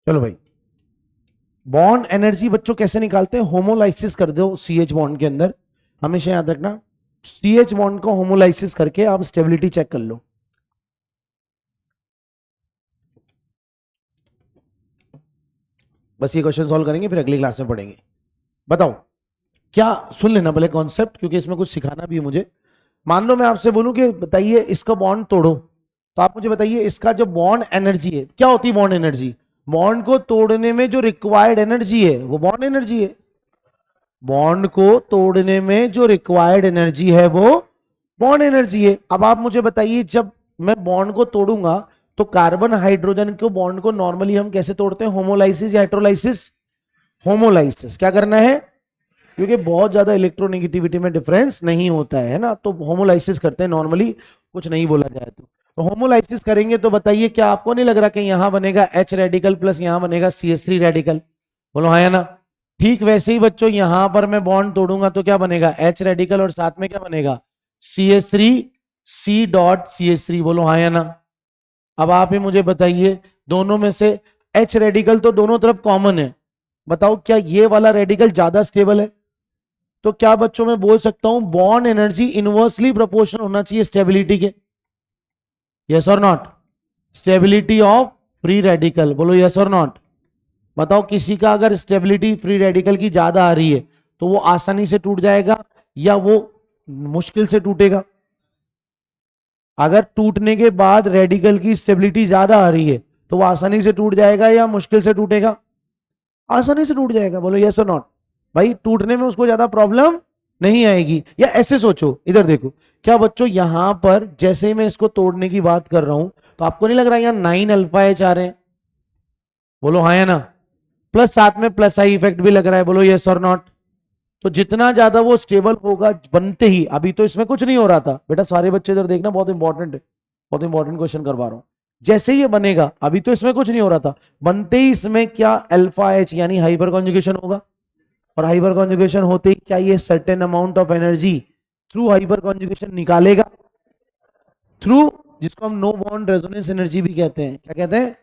चलो भाई, बॉन्ड एनर्जी बच्चों कैसे निकालते हैं? होमोलाइसिस कर दो CH बॉन्ड के अंदर, हमेशा याद रखना. CH बॉन्ड को होमोलाइसिस करके आप स्टेबिलिटी चेक कर लो. बस ये क्वेश्चन सॉल्व करेंगे, फिर अगली क्लास में पढ़ेंगे. बताओ क्या, सुन लेना पहले कॉन्सेप्ट, क्योंकि इसमें कुछ सिखाना भी है मुझे. मान लो मैं आपसे बोलूं कि बताइए इसका बॉन्ड तोड़ो, तो आप मुझे बताइए इसका जो बॉन्ड एनर्जी है, क्या होती है बॉन्ड एनर्जी? बॉन्ड को तोड़ने में जो रिक्वायर्ड एनर्जी है वो बॉन्ड एनर्जी है. बॉन्ड को तोड़ने में जो रिक्वायर्ड एनर्जी है वो बॉन्ड एनर्जी है. अब आप मुझे बताइए, जब मैं बॉन्ड को तोड़ूंगा तो कार्बन हाइड्रोजन को बॉन्ड को नॉर्मली हम कैसे तोड़ते हैं? होमोलाइसिस या हेटेरोलाइसिस? होमोलाइसिस. क्या करना है? क्योंकि बहुत ज्यादा इलेक्ट्रोनेगेटिविटी में डिफरेंस नहीं होता है ना, तो होमोलाइसिस करते हैं नॉर्मली, कुछ नहीं बोला जाए तो होमोलाइसिस करेंगे. तो बताइए क्या आपको नहीं लग रहा कि यहां बनेगा H रेडिकल प्लस यहां बनेगा CH3 रेडिकल? बोलो हाँ या ना. ठीक वैसे ही बच्चों यहां पर मैं बॉन्ड तोड़ूंगा तो क्या बनेगा? H रेडिकल और साथ में क्या बनेगा? CH3 C dot CH3. बोलो हाँ या ना. अब आप ही मुझे बताइए, दोनों में से H रेडिकल तो दोनों तरफ कॉमन है, बताओ क्या ये वाला रेडिकल ज्यादा स्टेबल है? तो क्या बच्चों में बोल सकता हूं बॉन्ड एनर्जी इनवर्सली प्रोपोर्शनल होना चाहिए स्टेबिलिटी के? यस और not? Stability of free radical. बोलो यस और नॉट. बताओ किसी का अगर स्टेबिलिटी फ्री रेडिकल की ज्यादा आ रही है तो वो आसानी से टूट जाएगा, या वो मुश्किल से टूटेगा? अगर टूटने के बाद रेडिकल की स्टेबिलिटी ज्यादा आ रही है तो वो आसानी से टूट जाएगा या मुश्किल से टूटेगा? आसानी से टूट जाएगा। बोलो यस और नॉट? भाई टूटने में उसको ज्यादा प्रॉब्लम नहीं आएगी। या ऐसे सोचो, इधर देखो, क्या बच्चों यहां पर जैसे ही मैं इसको तोड़ने की बात कर रहा हूं तो आपको नहीं लग रहा यहां 9 अल्फा एच आ रहे हैं? बोलो हाँ या ना? प्लस साथ में प्लस आई इफेक्ट भी लग रहा है। बोलो यस और नॉट? तो जितना ज्यादा वो स्टेबल होगा बनते ही, अभी तो इसमें कुछ नहीं हो रहा था बेटा, सारे बच्चे इधर देखना, बहुत इंपॉर्टेंट है, बहुत इंपॉर्टेंट क्वेश्चन करवा रहा हूं। जैसे ही ये बनेगा, अभी तो इसमें कुछ नहीं हो रहा था, बनते ही इसमें क्या अल्फा एच यानी हाइपर कॉन्जुगेशन होगा, और हाइपर कॉन्जुगेशन होते ही क्या ये certain amount of energy through hyper conjugation निकालेगा, थ्रू, जिसको हम नो बॉन्ड रेजोनेंस एनर्जी भी कहते हैं। क्या कहते हैं?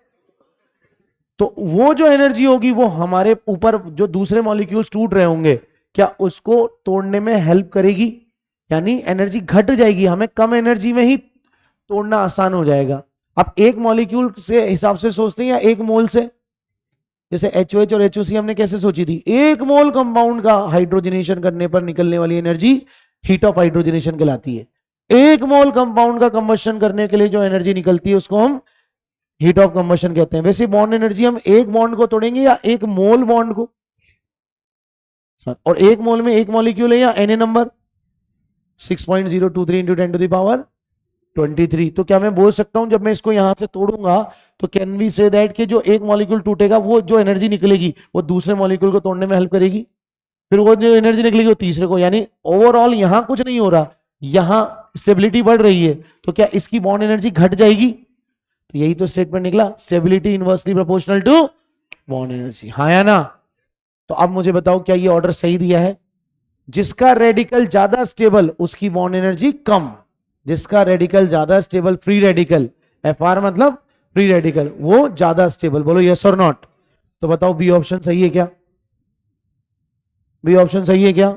तो वो जो एनर्जी होगी वो हमारे ऊपर जो दूसरे मॉलिक्यूल्स टूट रहे होंगे क्या उसको तोड़ने में हेल्प करेगी, यानी एनर्जी घट जाएगी, हमें कम एनर्जी में ही तोड़ना आसान हो जाएगा। अब एक मॉलिक्यूल से हिसाब से सोचते हैं या एक मोल से? जैसे HOH और HOC हमने कैसे सोची थी, एक मोल कंपाउंड का हाइड्रोजनेशन करने पर निकलने वाली एनर्जी हीट ऑफ हाइड्रोजनेशन कहलाती है। एक मोल कंपाउंड का कंबशन करने के लिए जो एनर्जी निकलती है उसको हम हीट ऑफ कंबशन कहते हैं। वैसे बॉन्ड एनर्जी हम एक बॉन्ड को तोड़ेंगे या एक मोल बॉन्ड को? और एक मोल में एक मॉलिक्यूल है या Na number? 6.023 into 10 to the power 23। तो क्या मैं बोल सकता हूं जब मैं इसको यहां से तोड़ूंगा तो कैन वी से दैट कि जो एक मॉलिक्यूल टूटेगा वो जो एनर्जी निकलेगी वो दूसरे मॉलिक्यूल को तोड़ने में हेल्प करेगी, फिर वो जो एनर्जी निकलेगी वो तीसरे को, यानी ओवरऑल यहां कुछ नहीं हो रहा, यहां स्टेबिलिटी बढ़ रही है, तो क्या इसकी बॉन्ड एनर्जी घट जाएगी? तो यही तो स्टेटमेंट निकला, stability inversely proportional to bond energy. हाँ या ना? तो अब मुझे बताओ क्या ये ऑर्डर सही दिया है? जिसका रेडिकल ज्यादा स्टेबल उसकी बॉन्ड एनर्जी कम, जिसका रेडिकल ज्यादा स्टेबल फ्री रेडिकल, FR मतलब फ्री रेडिकल, वो ज्यादा स्टेबल। बोलो यस और नॉट? तो बताओ बी ऑप्शन सही है क्या? बी ऑप्शन सही है क्या?